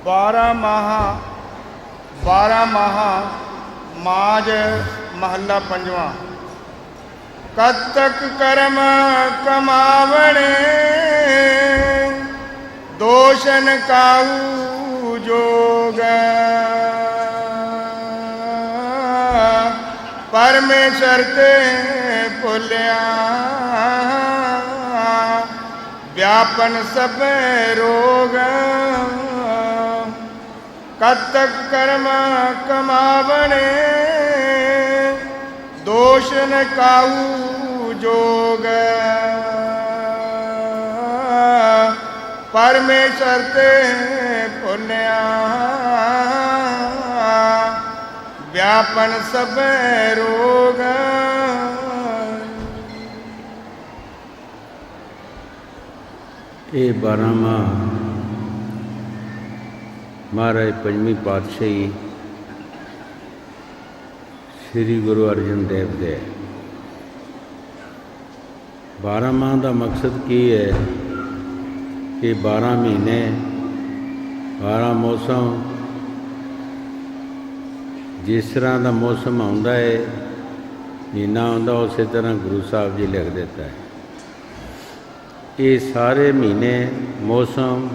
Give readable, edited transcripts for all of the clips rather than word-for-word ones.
बारह माह माज महला पंजवां। कद तक कर्म कमावणे दोषन काहू जोग। परमेश्वर ते भुलिया व्यापन सब रोग। कद तक कर्म कमावणे दोष न काहू जोग। परमेश्वर ते भुलिया व्यापन सब रोग। ये 12वां महाराज पंजवीं पातशाही श्री गुरु अर्जन देव दे 12 माह का मकसद की है कि 12 महीने 12 मौसम जिस तरह का मौसम आता है महीना आता उस तरह गुरु साहब जी लिख देता है। ये सारे महीने मौसम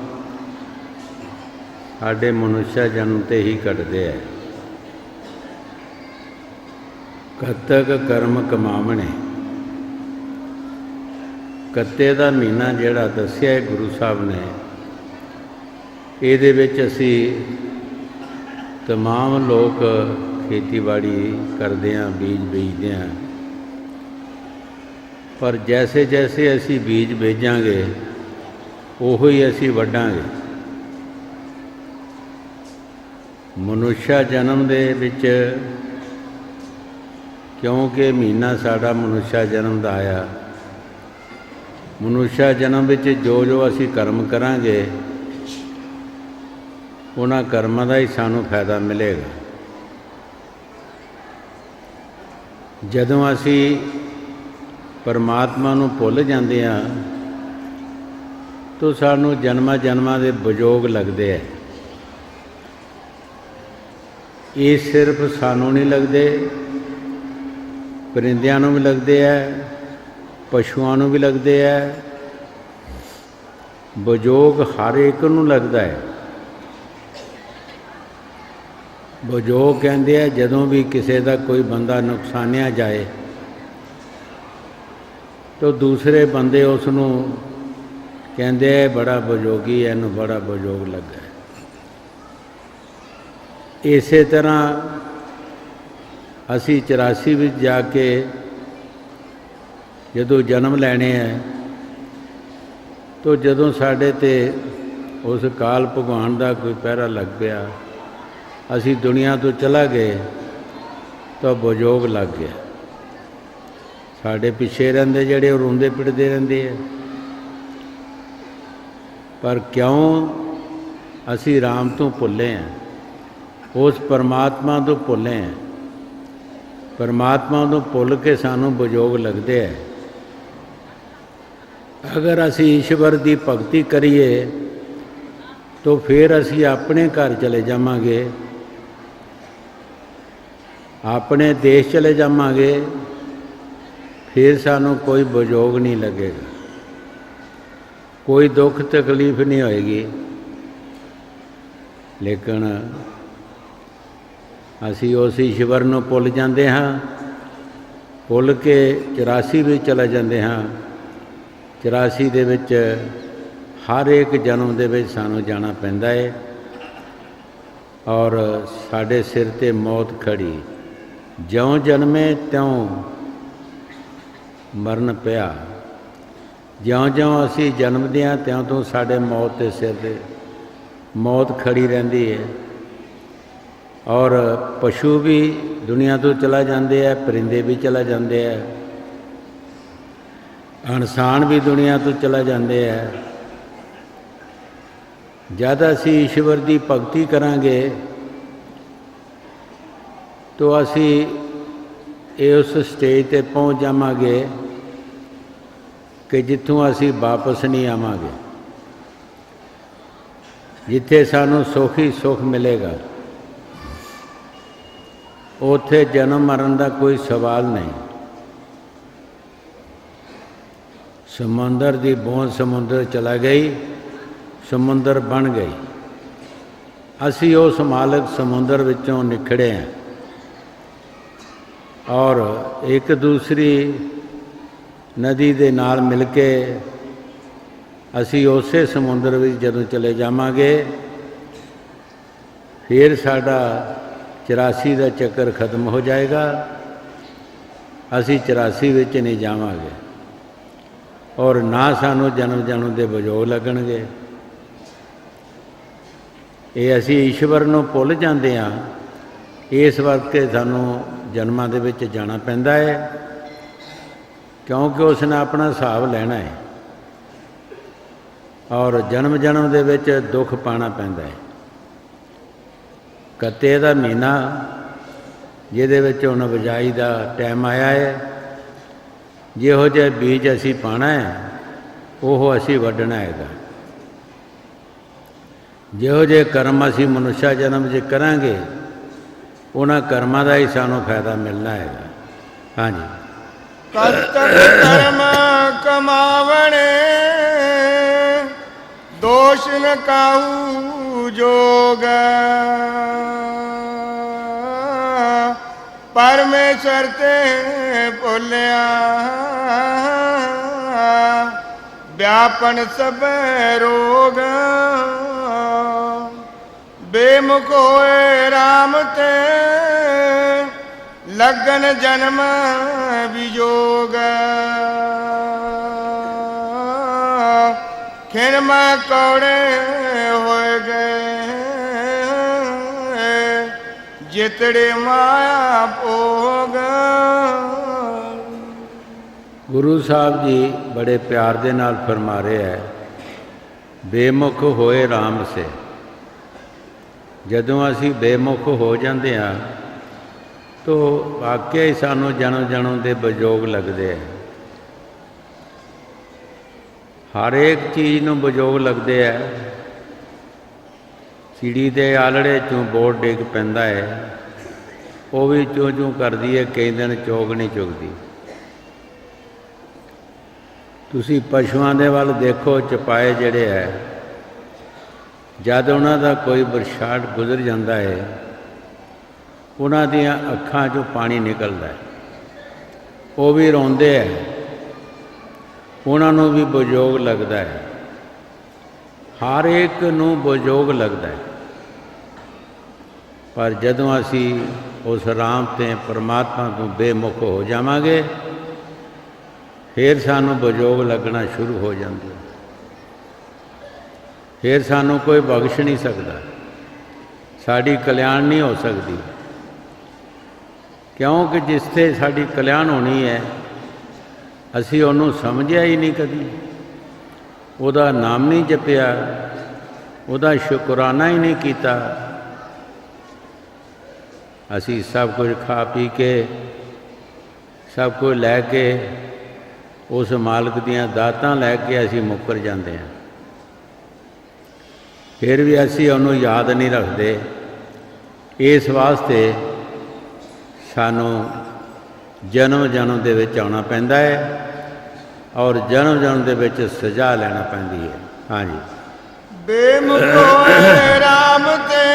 साढ़े मनुष्य जन्म ते ही कटते हैं। कद तक कर्म कमावणे कत्ते का महीना जिहड़ा दस्सिया है गुरु साहब ने, ये असी तमाम लोग खेतीबाड़ी करते हैं, बीज बीजते हैं, पर जैसे जैसे असी बीज बेजांगे उहो ही असी वड्डांगे। मनुष्य जन्म दे विच क्योंकि महीना साड़ा मनुष्य जन्म का आया, मनुष्य जन्म विच जो जो असी कर्म करांगे उन्हां कर्मां दा ही सानूं फायदा मिलेगा। जदों असी परमात्मा नूं भुल जांदे हां तो सानूं जन्मां जन्मां दे बजोग लगदे है। ये सिर्फ सानूं नहीं लगदे, परिंदियां नूं भी लगदे है, पशुआं नूं भी लगदे है। बजोग हर एक नूं लगदा है। बजोग कहते हैं जदों भी किसी का कोई बंदा नुकसानिया जाए तो दूसरे बंदे उसनूं कहते हैं बड़ा बजोगी है, इन्हूं बड़ा बजोग लगा है। इस तरह असी 84 विच जाके जदों जन्म लैने हैं तो जदों साढ़े ते उस काल भगवान का कोई पहरा लग गया, असी दुनिया तो चला गए तो बजोग लग गया। साढ़े पिछे रहिंदे जिहड़े रोंदे पिटदे रहिंदे है, पर क्यों असी राम तो भुले हैं, उस परमात्मा तो भुले हैं। परमात्मा तो भुल के सानू बजोग लगते हैं। अगर असी ईश्वर की भगती करिए तो फिर असी अपने घर चले जावांगे, अपने देश चले जावांगे, फिर सानू कोई बजोग नहीं लगेगा, कोई दुख तकलीफ नहीं होएगी। लेकिन असी उस ईश्वर नूं भुल जाते हाँ, भुल के 84 भी चले जाते हाँ। 84 दे विच हर एक जन्म दे विच सानू जाना पैंदा है और साडे सिर ते मौत खड़ी। ज्यों जन्मे त्यों मरण पिया। ज्यों ज्यों असी जन्मदे हां त्यों तो साडे मौत के सिर ते मौत खड़ी रहिंदी है। और पशु भी दुनिया तो चला जाते हैं, परिंदे भी चला जाते हैं, इंसान भी दुनिया तो चला जाते हैं। जद असी ईश्वर की भगती करांगे तो असी उस स्टेज ते पहुँच जावांगे कि जिथों असी वापस नहीं आवांगे। ਜਿੱਥੇ ਸਾਨੂੰ ਸੁੱਖ ਹੀ ਸੁੱਖ ਮਿਲੇਗਾ, ਉੱਥੇ ਜਨਮ ਮਰਨ ਦਾ ਕੋਈ ਸਵਾਲ ਨਹੀਂ। ਸਮੁੰਦਰ ਦੀ ਬੂੰਦ ਸਮੁੰਦਰ ਚਲਾ ਗਈ, ਸਮੁੰਦਰ ਬਣ ਗਈ। ਅਸੀਂ ਉਸ ਮਾਲਕ ਸਮੁੰਦਰ ਵਿੱਚੋਂ ਨਿਕੜੇ ਹਾਂ ਔਰ ਇੱਕ ਦੂਸਰੀ ਨਦੀ ਦੇ ਨਾਲ ਮਿਲ ਕੇ ਅਸੀਂ ਉਸੇ ਸਮੁੰਦਰ ਵਿੱਚ ਜਦੋਂ ਚਲੇ ਜਾਵਾਂਗੇ, ਫਿਰ ਸਾਡਾ 84 ਦਾ ਚੱਕਰ ਖਤਮ ਹੋ ਜਾਏਗਾ। ਅਸੀਂ 84 ਵਿੱਚ ਨਹੀਂ ਜਾਵਾਂਗੇ ਔਰ ਨਾ ਸਾਨੂੰ ਜਨਮ ਜਨਮ ਦੇ ਵਿਜੋਗ ਲੱਗਣਗੇ। ਇਹ ਅਸੀਂ ਈਸ਼ਵਰ ਨੂੰ ਭੁੱਲ ਜਾਂਦੇ ਹਾਂ, ਇਸ ਕਰਕੇ ਸਾਨੂੰ ਜਨਮਾਂ ਦੇ ਵਿੱਚ ਜਾਣਾ ਪੈਂਦਾ ਹੈ, ਕਿਉਂਕਿ ਉਸ ਨੇ ਆਪਣਾ ਹਿਸਾਬ ਲੈਣਾ ਹੈ ਔਰ ਜਨਮ ਜਨਮ ਦੇ ਵਿੱਚ ਦੁੱਖ ਪਾਉਣਾ ਪੈਂਦਾ ਹੈ। ਕੱਤੇ ਦਾ ਮਹੀਨਾ ਜਿਹਦੇ ਵਿੱਚ ਹੁਣ ਬਿਜਾਈ ਦਾ ਟਾਈਮ ਆਇਆ ਹੈ, ਜਿਹੋ ਜਿਹੇ ਬੀਜ ਅਸੀਂ ਪਾਉਣਾ ਹੈ ਉਹ ਅਸੀਂ ਵੱਢਣਾ ਹੈਗਾ। ਜਿਹੋ ਜਿਹੇ ਕਰਮ ਅਸੀਂ ਮਨੁੱਖਾ ਜਨਮ 'ਚ ਕਰਾਂਗੇ, ਉਹਨਾਂ ਕਰਮਾਂ ਦਾ ਹੀ ਸਾਨੂੰ ਫਾਇਦਾ ਮਿਲਣਾ ਹੈਗਾ। ਹਾਂਜੀ। ਕਤਕ ਕਰਮ ਕਮਾਵਣੇ, ਦੋਸ਼ ਨ ਕਾਹੂ ਜੋਗ। ਪਰਮੇਸ਼ਰ ਤੇ ਭੁੱਲਿਆ, ਵਿਆਪਨ ਸਭੈ ਰੋਗ। ਬੇਮੁਖ ਹੋਏ ਰਾਮ ਤੇ, ਲੱਗਨ ਜਨਮ ਵਿਜੋਗ। ਖਿਨ ਮੈਂ ਕੌੜੇ ਹੋਏ ਗਏ, ਜਿਤੜੇ ਮਾਇਆ ਭੋਗ। ਗੁਰੂ ਸਾਹਿਬ ਜੀ ਬੜੇ ਪਿਆਰ ਦੇ ਨਾਲ ਫਰਮਾ ਰਹੇ ਹੈ, ਬੇਮੁਖ ਹੋਏ ਰਾਮ ਸੇ। ਜਦੋਂ ਅਸੀਂ ਬੇਮੁਖ ਹੋ ਜਾਂਦੇ ਹਾਂ ਤਾਂ ਵਾਕਿਆ ਹੀ ਸਾਨੂੰ ਜਨਮ ਜਨਮ ਦੇ ਵਿਜੋਗ ਲੱਗਦੇ ਹੈ। ਹਰ ਇੱਕ ਚੀਜ਼ ਨੂੰ ਵਿਜੋਗ ਲੱਗਦੇ ਹੈ। ਚਿੜੀ ਦੇ ਆਲੜੇ 'ਚੋਂ ਬੋਰ ਡਿੱਗ ਪੈਂਦਾ ਹੈ, ਉਹ ਵੀ ਚੂੰ ਚੂੰ ਕਰਦੀ ਹੈ, ਕਈ ਦਿਨ ਚੋਗ ਨਹੀਂ ਚੁਗਦੀ। ਤੁਸੀਂ ਪਸ਼ੂਆਂ ਦੇ ਵੱਲ ਦੇਖੋ, ਚਪਾਏ ਜਿਹੜੇ ਹੈ, ਜਦ ਉਹਨਾਂ ਦਾ ਕੋਈ ਬਰਸਾਤ ਗੁਜ਼ਰ ਜਾਂਦਾ ਹੈ, ਉਹਨਾਂ ਦੀਆਂ ਅੱਖਾਂ 'ਚੋਂ ਪਾਣੀ ਨਿਕਲਦਾ ਹੈ, ਉਹ ਵੀ ਰੋਂਦੇ ਹੈ, ਉਹਨਾਂ ਨੂੰ ਵੀ ਵਿਜੋਗ ਲੱਗਦਾ ਹੈ। ਹਰ ਇੱਕ ਨੂੰ ਵਿਜੋਗ ਲੱਗਦਾ ਹੈ। ਪਰ ਜਦੋਂ ਅਸੀਂ ਉਸ ਰਾਮ ਤੇ ਪਰਮਾਤਮਾ ਤੋਂ ਬੇਮੁਖ ਹੋ ਜਾਵਾਂਗੇ, ਫਿਰ ਸਾਨੂੰ ਵਿਜੋਗ ਲੱਗਣਾ ਸ਼ੁਰੂ ਹੋ ਜਾਂਦੇ। ਫਿਰ ਸਾਨੂੰ ਕੋਈ ਬਖਸ਼ ਨਹੀਂ ਸਕਦਾ, ਸਾਡੀ ਕਲਿਆਣ ਨਹੀਂ ਹੋ ਸਕਦੀ, ਕਿਉਂਕਿ ਜਿਸ 'ਤੇ ਸਾਡੀ ਕਲਿਆਣ ਹੋਣੀ ਹੈ ਅਸੀਂ ਉਹਨੂੰ ਸਮਝਿਆ ਹੀ ਨਹੀਂ ਕਦੀ, ਉਹਦਾ ਨਾਮ ਨਹੀਂ ਜਪਿਆ, ਉਹਦਾ ਸ਼ੁਕਰਾਨਾ ਹੀ ਨਹੀਂ ਕੀਤਾ। ਅਸੀਂ ਸਭ ਕੁਝ ਖਾ ਪੀ ਕੇ, ਸਭ ਕੁਝ ਲੈ ਕੇ, ਉਸ ਮਾਲਕ ਦੀਆਂ ਦਾਤਾਂ ਲੈ ਕੇ ਅਸੀਂ ਮੁੱਕਰ ਜਾਂਦੇ ਹਾਂ। ਫਿਰ ਵੀ ਅਸੀਂ ਉਹਨੂੰ ਯਾਦ ਨਹੀਂ ਰੱਖਦੇ। ਇਸ ਵਾਸਤੇ ਸਾਨੂੰ ਜਨਮ ਜਨਮ ਦੇ ਵਿੱਚ ਆਉਣਾ ਪੈਂਦਾ ਹੈ ਔਰ ਜਨਮ ਜਨਮ ਦੇ ਵਿੱਚ ਸਜ਼ਾ ਲੈਣਾ ਪੈਂਦੀ ਹੈ। ਹਾਂਜੀ। ਬੇਮੁਖ ਹੋਏ ਰਾਮ ਤੇ,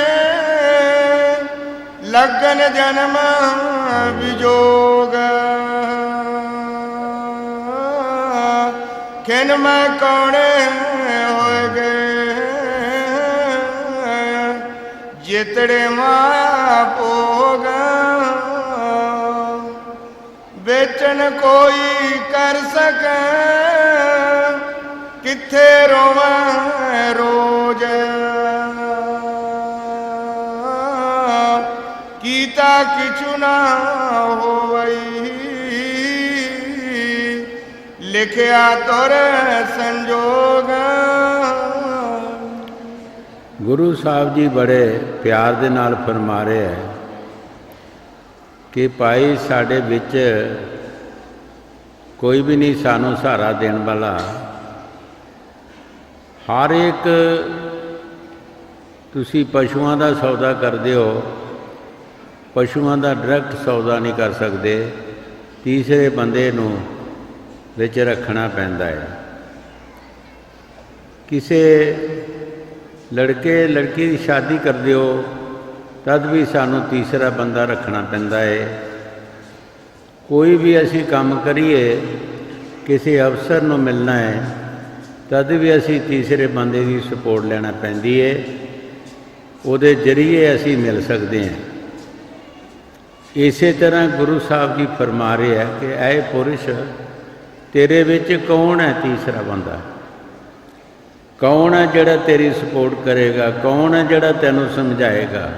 ਲੱਗਨ ਜਨਮ ਵਿਜੋਗ। ਖਿਨ ਮੈਂ ਕੌੜੇ ਹੋਏ ਗਏ, ਜਿਤੜੇ ਮਾਇਆ ਭੋਗ। ਵੇਚਨ ਕੋਈ ਕਰ ਸਕੇ, ਕਿੱਥੇ ਰੋਵਾਂ ਰੋਜ਼। ਕੀਤਾ ਕਿਛੁ ਨਾ ਹੋਵਈ, ਲਿਖਿਆ ਤੁਰ ਸੰਜੋਗ। ਗੁਰੂ ਸਾਹਿਬ ਜੀ ਬੜੇ ਪਿਆਰ ਦੇ ਨਾਲ ਫਰਮਾ ਰਹੇ ਹੈ ਕਿ ਭਾਈ ਸਾਡੇ ਵਿੱਚ ਕੋਈ ਵੀ ਨਹੀਂ ਸਾਨੂੰ ਸਹਾਰਾ ਦੇਣ ਵਾਲਾ। ਹਰ ਇੱਕ ਤੁਸੀਂ ਪਸ਼ੂਆਂ ਦਾ ਸੌਦਾ ਕਰਦੇ ਹੋ, ਪਸ਼ੂਆਂ ਦਾ ਡਾਇਰੈਕਟ ਸੌਦਾ ਨਹੀਂ ਕਰ ਸਕਦੇ, ਤੀਸਰੇ ਬੰਦੇ ਨੂੰ ਵਿੱਚ ਰੱਖਣਾ ਪੈਂਦਾ ਹੈ। ਕਿਸੇ ਲੜਕੇ ਲੜਕੀ ਦੀ ਸ਼ਾਦੀ ਕਰਦੇ ਹੋ ਤਦ ਵੀ ਸਾਨੂੰ ਤੀਸਰਾ ਬੰਦਾ ਰੱਖਣਾ ਪੈਂਦਾ ਹੈ। ਕੋਈ ਵੀ ਅਸੀਂ ਕੰਮ ਕਰੀਏ, ਕਿਸੇ ਅਫਸਰ ਨੂੰ ਮਿਲਣਾ ਹੈ ਤਦ ਵੀ ਅਸੀਂ ਤੀਸਰੇ ਬੰਦੇ ਦੀ ਸਪੋਰਟ ਲੈਣਾ ਪੈਂਦੀ ਹੈ, ਉਹਦੇ ਜ਼ਰੀਏ ਅਸੀਂ ਮਿਲ ਸਕਦੇ ਹਾਂ। ਇਸੇ ਤਰ੍ਹਾਂ ਗੁਰੂ ਸਾਹਿਬ ਜੀ ਫਰਮਾ ਰਹੇ ਹੈ ਕਿ ਐ ਪੁਰਸ਼ ਤੇਰੇ ਵਿੱਚ ਕੌਣ ਹੈ ਤੀਸਰਾ ਬੰਦਾ? ਕੌਣ ਹੈ ਜਿਹੜਾ ਤੇਰੀ ਸਪੋਰਟ ਕਰੇਗਾ? ਕੌਣ ਹੈ ਜਿਹੜਾ ਤੈਨੂੰ ਸਮਝਾਏਗਾ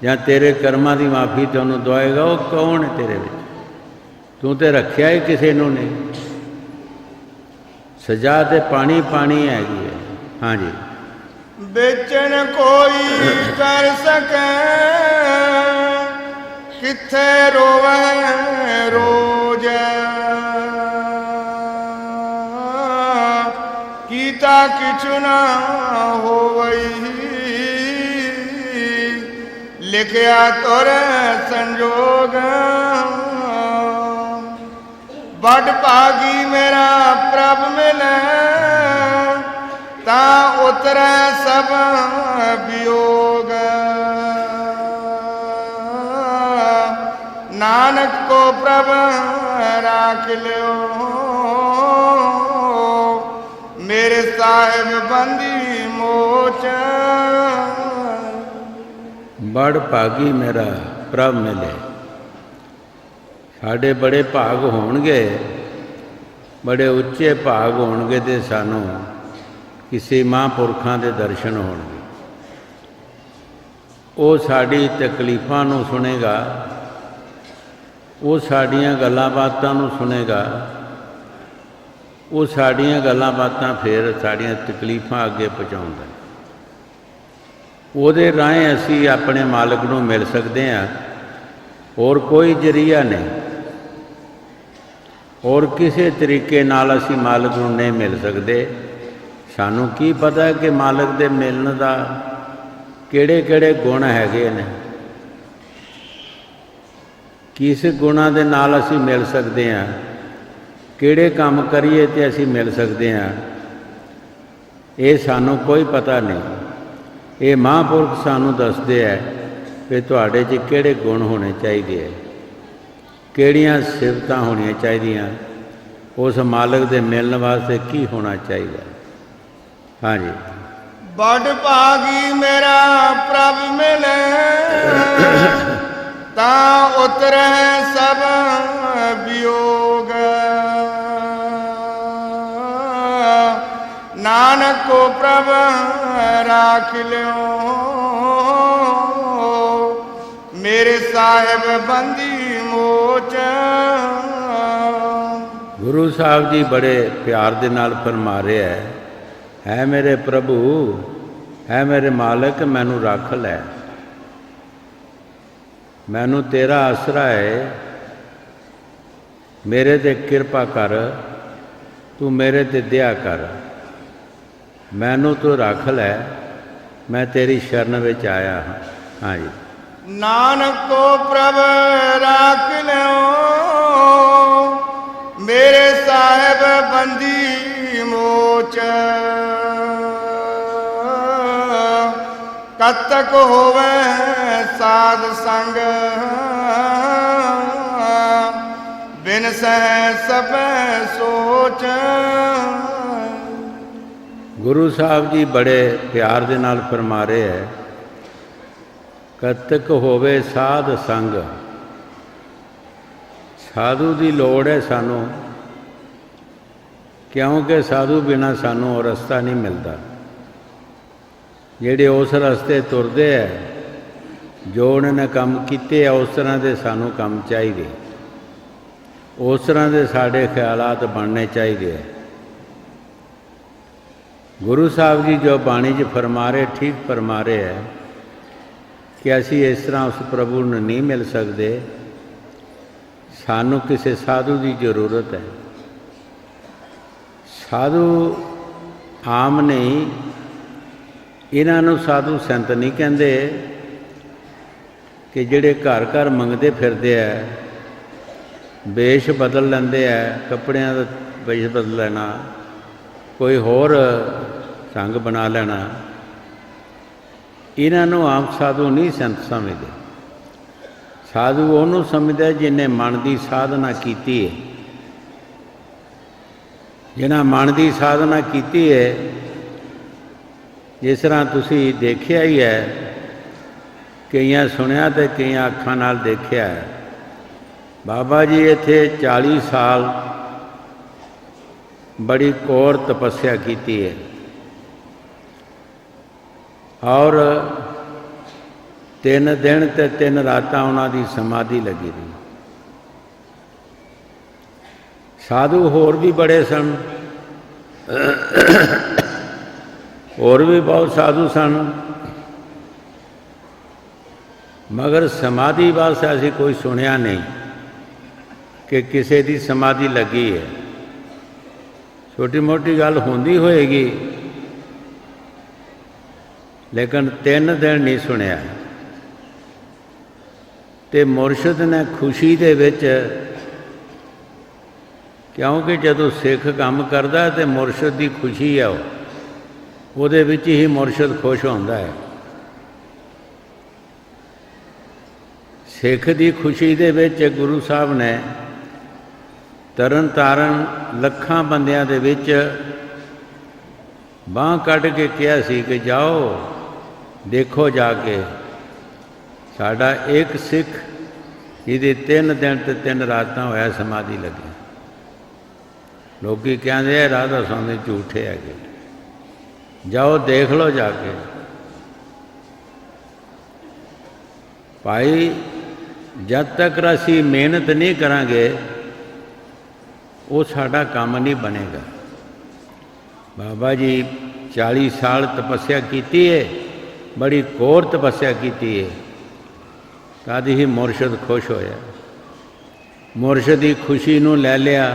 ਜਾਂ ਤੇਰੇ ਕਰਮਾਂ ਦੀ ਮਾਫੀ ਤੈਨੂੰ ਦਵਾਏਗਾ? ਉਹ ਕੌਣ ਹੈ ਤੇਰੇ ਵਿੱਚ? ਤੂੰ ਤੇ ਰੱਖਿਆ ਹੀ ਕਿਸੇ ਨੂੰ ਨਹੀਂ। ਸਜ਼ਾ ਤੇ ਪਾਣੀ ਪਾਣੀ ਹੈਗੀ ਹੈ। ਹਾਂਜੀ, ਵੇਚਣ ਕੋਈ ਕਰ ਸਕੇ, ਕਿੱਥੇ ਰੋਵੇ ਰੋਜ਼, ਕੀਤਾ ਕਿਛੁ ਨਾ ਹੋਵਈ, ਲਿਖਿਆ ਤੁਰ ਸੰਜੋਗ, ਵੱਡ ਭਾਗੀ ਮੇਰਾ ਪ੍ਰਭ ਮਿਲੇ, ਤਾਂ ਉਤਰੈ ਸਭ ਵਿਯੋਗ, ਨਾਨਕ ਕੋ ਪ੍ਰਭ ਰਾਖ ਲਿਓ, ਮੇਰੇ ਸਾਹਿਬ ਬੰਦੀ ਮੋਚ, ਬੜ ਭਾਗੀ ਮੇਰਾ ਪ੍ਰਭ ਮਿਲੇ। ਸਾਡੇ ਬੜੇ ਭਾਗ ਹੋਣਗੇ, ਬੜੇ ਉੱਚੇ ਭਾਗ ਹੋਣਗੇ ਤੇ ਸਾਨੂੰ ਕਿਸੇ ਮਹਾਂਪੁਰਖਾਂ ਦੇ ਦਰਸ਼ਨ ਹੋਣਗੇ। ਉਹ ਸਾਡੀ ਤਕਲੀਫਾਂ ਨੂੰ ਸੁਣੇਗਾ, ਉਹ ਸਾਡੀਆਂ ਗੱਲਾਂ ਬਾਤਾਂ ਨੂੰ ਸੁਣੇਗਾ, ਉਹ ਸਾਡੀਆਂ ਗੱਲਾਂ ਬਾਤਾਂ ਫਿਰ ਸਾਡੀਆਂ ਤਕਲੀਫਾਂ ਅੱਗੇ ਪਹੁੰਚਾਉਂਦਾ। ਉਹਦੇ ਰਾਹੀਂ ਅਸੀਂ ਆਪਣੇ ਮਾਲਕ ਨੂੰ ਮਿਲ ਸਕਦੇ ਹਾਂ। ਹੋਰ ਕੋਈ ਜ਼ਰੀਆ ਨਹੀਂ, ਹੋਰ ਕਿਸੇ ਤਰੀਕੇ ਨਾਲ ਅਸੀਂ ਮਾਲਕ ਨੂੰ ਨਹੀਂ ਮਿਲ ਸਕਦੇ। ਸਾਨੂੰ ਕੀ ਪਤਾ ਕਿ ਮਾਲਕ ਦੇ ਮਿਲਣ ਦਾ ਕਿਹੜੇ ਕਿਹੜੇ ਗੁਣ ਹੈਗੇ ਨੇ, ਕਿਸ ਗੁਣਾਂ ਦੇ ਨਾਲ ਅਸੀਂ ਮਿਲ ਸਕਦੇ ਹਾਂ, ਕਿਹੜੇ ਕੰਮ ਕਰੀਏ ਤੇ ਅਸੀਂ ਮਿਲ ਸਕਦੇ ਹਾਂ, ਇਹ ਸਾਨੂੰ ਕੋਈ ਪਤਾ ਨਹੀਂ। ਇਹ ਮਹਾਂਪੁਰਖ ਸਾਨੂੰ ਦੱਸਦੇ ਹੈ ਕਿ ਤੁਹਾਡੇ 'ਚ ਕਿਹੜੇ ਗੁਣ ਹੋਣੇ ਚਾਹੀਦੇ ਹੈ, ਕਿਹੜੀਆਂ ਸਿਫਤਾਂ ਹੋਣੀਆਂ ਚਾਹੀਦੀਆਂ, ਉਸ ਮਾਲਕ ਦੇ ਮਿਲਣ ਵਾਸਤੇ ਕੀ ਹੋਣਾ ਚਾਹੀਦਾ। ਹਾਂਜੀ, ਵੱਡ ਭਾਗੀ ਮੇਰਾ ਪ੍ਰਭ ਮਿਲੇ, ਤਾਂ ਉਤਰੈ ਸਭ ਵਿਯੋਗ, ਨਾਨਕ ਕੋ ਪ੍ਰਭ ਰਾਖ ਲਿਓ, ਮੇਰੇ ਸਾਹਿਬ ਬੰਦੀ ਮੋਚ। ਗੁਰੂ ਸਾਹਿਬ ਜੀ ਬੜੇ ਪਿਆਰ ਦੇ ਨਾਲ ਫਰਮਾ ਰਿਹਾ ਹੈ ਮੇਰੇ ਪ੍ਰਭੂ, ਹੈ ਮੇਰੇ ਮਾਲਕ, ਮੈਨੂੰ ਰੱਖ ਲੈ, ਮੈਨੂੰ ਤੇਰਾ ਆਸਰਾ ਹੈ, ਮੇਰੇ ਤੇ ਕਿਰਪਾ ਕਰ, ਤੂੰ ਮੇਰੇ ਤੇ ਦਇਆ ਕਰ, ਮੈਨੂੰ ਤੂੰ ਰੱਖ ਲੈ, ਮੈਂ ਤੇਰੀ ਸ਼ਰਨ ਵਿੱਚ ਆਇਆ ਹਾਂ। ਹਾਂਜੀ, ਨਾਨਕ ਕੋ ਪ੍ਰਭ ਰਾਖ ਲਿਓ, ਮੇਰੇ ਸਾਹਿਬ ਬੰਦੀ ਮੋਚ, ਕਦ ਤਕ ਹੋਵੇ ਸਾਧ ਸੰਗ, ਬਿਨ ਸਹਿ ਸਭੈ ਸੋਚ। ਗੁਰੂ ਸਾਹਿਬ ਜੀ ਬੜੇ ਪਿਆਰ ਦੇ ਨਾਲ ਫਰਮਾ ਰਹੇ ਹੈ, ਕਦ ਤੱਕ ਹੋਵੇ ਸਾਧ ਸੰਗ। ਸਾਧੂ ਦੀ ਲੋੜ ਹੈ ਸਾਨੂੰ, ਕਿਉਂਕਿ ਸਾਧੂ ਬਿਨਾਂ ਸਾਨੂੰ ਉਹ ਰਸਤਾ ਨਹੀਂ ਮਿਲਦਾ। ਜਿਹੜੇ ਉਸ ਰਸਤੇ ਤੁਰਦੇ ਹੈ, ਜੋ ਉਹਨਾਂ ਨੇ ਕੰਮ ਕੀਤੇ ਆ, ਉਸ ਤਰ੍ਹਾਂ ਦੇ ਸਾਨੂੰ ਕੰਮ ਚਾਹੀਦੇ, ਉਸ ਤਰ੍ਹਾਂ ਦੇ ਸਾਡੇ ਖਿਆਲਾਤ ਬਣਨੇ ਚਾਹੀਦੇ ਹੈ। ਗੁਰੂ ਸਾਹਿਬ ਜੀ ਜੋ ਬਾਣੀ 'ਚ ਫਰਮਾ ਰਹੇ, ਠੀਕ ਫਰਮਾ ਰਹੇ ਹੈ ਕਿ ਅਸੀਂ ਇਸ ਤਰ੍ਹਾਂ ਉਸ ਪ੍ਰਭੂ ਨੂੰ ਨਹੀਂ ਮਿਲ ਸਕਦੇ, ਸਾਨੂੰ ਕਿਸੇ ਸਾਧੂ ਦੀ ਜ਼ਰੂਰਤ ਹੈ। ਸਾਧੂ ਆਮ ਨਹੀਂ, ਇਹਨਾਂ ਨੂੰ ਸਾਧੂ ਸੰਤ ਨਹੀਂ ਕਹਿੰਦੇ ਕਿ ਜਿਹੜੇ ਘਰ ਘਰ ਮੰਗਦੇ ਫਿਰਦੇ ਆ, ਵੇਸ਼ ਬਦਲ ਲੈਂਦੇ ਆ, ਕੱਪੜਿਆਂ ਦਾ ਵੇਸ਼ ਬਦਲ ਲੈਣਾ, ਕੋਈ ਹੋਰ ਢੰਗ ਬਣਾ ਲੈਣਾ, ਇਹਨਾਂ ਨੂੰ ਆਮ ਸਾਧੂ ਨਹੀਂ ਸੰਤ ਸਮਝਦੇ। ਸਾਧੂ ਉਹਨੂੰ ਸਮਝਦਾ ਜਿਹਨੇ ਮਨ ਦੀ ਸਾਧਨਾ ਕੀਤੀ ਹੈ। ਜਿਹਨਾਂ ਮਨ ਦੀ ਸਾਧਨਾ ਕੀਤੀ ਹੈ, ਜਿਸ ਤਰ੍ਹਾਂ ਤੁਸੀਂ ਦੇਖਿਆ ਹੀ ਹੈ, ਕਈਆਂ ਸੁਣਿਆ ਅਤੇ ਕਈਆਂ ਅੱਖਾਂ ਨਾਲ ਦੇਖਿਆ ਹੈ। ਬਾਬਾ ਜੀ ਇੱਥੇ 40 ਸਾਲ ਬੜੀ ਘੋਰ ਤਪੱਸਿਆ ਕੀਤੀ ਹੈ ਔਰ 3 ਦਿਨ ਤੇ 3 ਰਾਤਾਂ ਉਹਨਾਂ ਦੀ ਸਮਾਧੀ ਲੱਗੀ ਰਹੀ। ਸਾਧੂ ਹੋਰ ਵੀ ਬੜੇ ਸਨ, ਹੋਰ ਵੀ ਬਹੁਤ ਸਾਧੂ ਸਨ, ਮਗਰ ਸਮਾਧੀ ਵਾਸਤੇ ਅਸੀਂ ਕੋਈ ਸੁਣਿਆ ਨਹੀਂ ਕਿ ਕਿਸੇ ਦੀ ਸਮਾਧੀ ਲੱਗੀ ਹੈ। ਛੋਟੀ ਮੋਟੀ ਗੱਲ ਹੁੰਦੀ ਹੋਏਗੀ, ਲੇਕਿਨ 3 ਦਿਨ ਨਹੀਂ ਸੁਣਿਆ। ਤੇ ਮੁਰਸ਼ਿਦ ਨੇ ਖੁਸ਼ੀ ਦੇ ਵਿੱਚ, ਕਿਉਂਕਿ ਜਦੋਂ ਸਿੱਖ ਕੰਮ ਕਰਦਾ ਤੇ ਮੁਰਸ਼ਿਦ ਦੀ ਖੁਸ਼ੀ ਹੈ, ਉਹਦੇ ਵਿੱਚ ਹੀ ਮੁਰਸ਼ਿਦ ਖੁਸ਼ ਹੁੰਦਾ ਹੈ। ਸਿੱਖ ਦੀ ਖੁਸ਼ੀ ਦੇ ਵਿੱਚ ਗੁਰੂ ਸਾਹਿਬ ਨੇ ਤਰਨ ਤਾਰਨ ਲੱਖਾਂ ਬੰਦਿਆਂ ਦੇ ਵਿੱਚ ਬਾਂਹ ਕੱਢ ਕੇ ਕਿਹਾ ਸੀ ਕਿ ਜਾਓ ਦੇਖੋ ਜਾ ਕੇ ਸਾਡਾ ਇੱਕ ਸਿੱਖ ਜਿਹਦੀ 3 ਦਿਨ ਤੇ 3 ਰਾਤਾਂ ਹੋਇਆ ਸਮਾਧੀ ਲੱਗੀ। ਲੋਕੀ ਕਹਿੰਦੇ ਆ ਰਾਧਾ ਸਵਾਮੀ ਝੂਠੇ ਹੈਗੇ, ਜਾਓ ਦੇਖ ਲਓ ਜਾ ਕੇ। ਭਾਈ ਜਦ ਤੱਕ ਅਸੀਂ ਮਿਹਨਤ ਨਹੀਂ ਕਰਾਂਗੇ ਉਹ ਸਾਡਾ ਕੰਮ ਨਹੀਂ ਬਣੇਗਾ। ਬਾਬਾ ਜੀ 40 ਸਾਲ ਤਪੱਸਿਆ ਕੀਤੀ ਹੈ, ਬੜੀ ਘੋਰ ਤਪੱਸਿਆ ਕੀਤੀ ਹੈ, ਤਦ ਹੀ ਮੁਰਸ਼ਿਦ ਖੁਸ਼ ਹੋਇਆ। ਮੁਰਸ਼ਿਦ ਦੀ ਖੁਸ਼ੀ ਨੂੰ ਲੈ ਲਿਆ।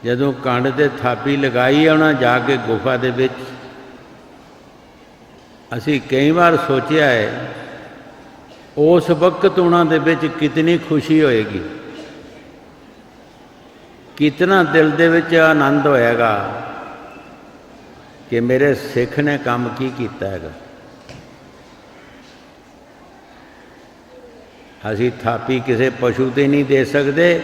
ਜਦੋਂ ਕੰਡ 'ਤੇ ਥਾਪੀ ਲਗਾਈ ਉਹਨਾਂ ਜਾ ਕੇ ਗੁਫਾ ਦੇ ਵਿੱਚ, ਅਸੀਂ ਕਈ ਵਾਰ ਸੋਚਿਆ ਹੈ ਉਸ ਵਕਤ ਉਹਨਾਂ ਦੇ ਵਿੱਚ ਕਿਤਨੀ ਖੁਸ਼ੀ ਹੋਏਗੀ, ਕਿਤਨਾ ਦਿਲ ਦੇ ਵਿੱਚ ਆਨੰਦ ਹੋਏਗਾ ਕਿ ਮੇਰੇ ਸਿੱਖ ਨੇ ਕੰਮ ਕੀ ਕੀਤਾ ਹੈਗਾ। ਅਸੀਂ ਥਾਪੀ ਕਿਸੇ ਪਸ਼ੂ 'ਤੇ ਨਹੀਂ ਦੇ ਸਕਦੇ,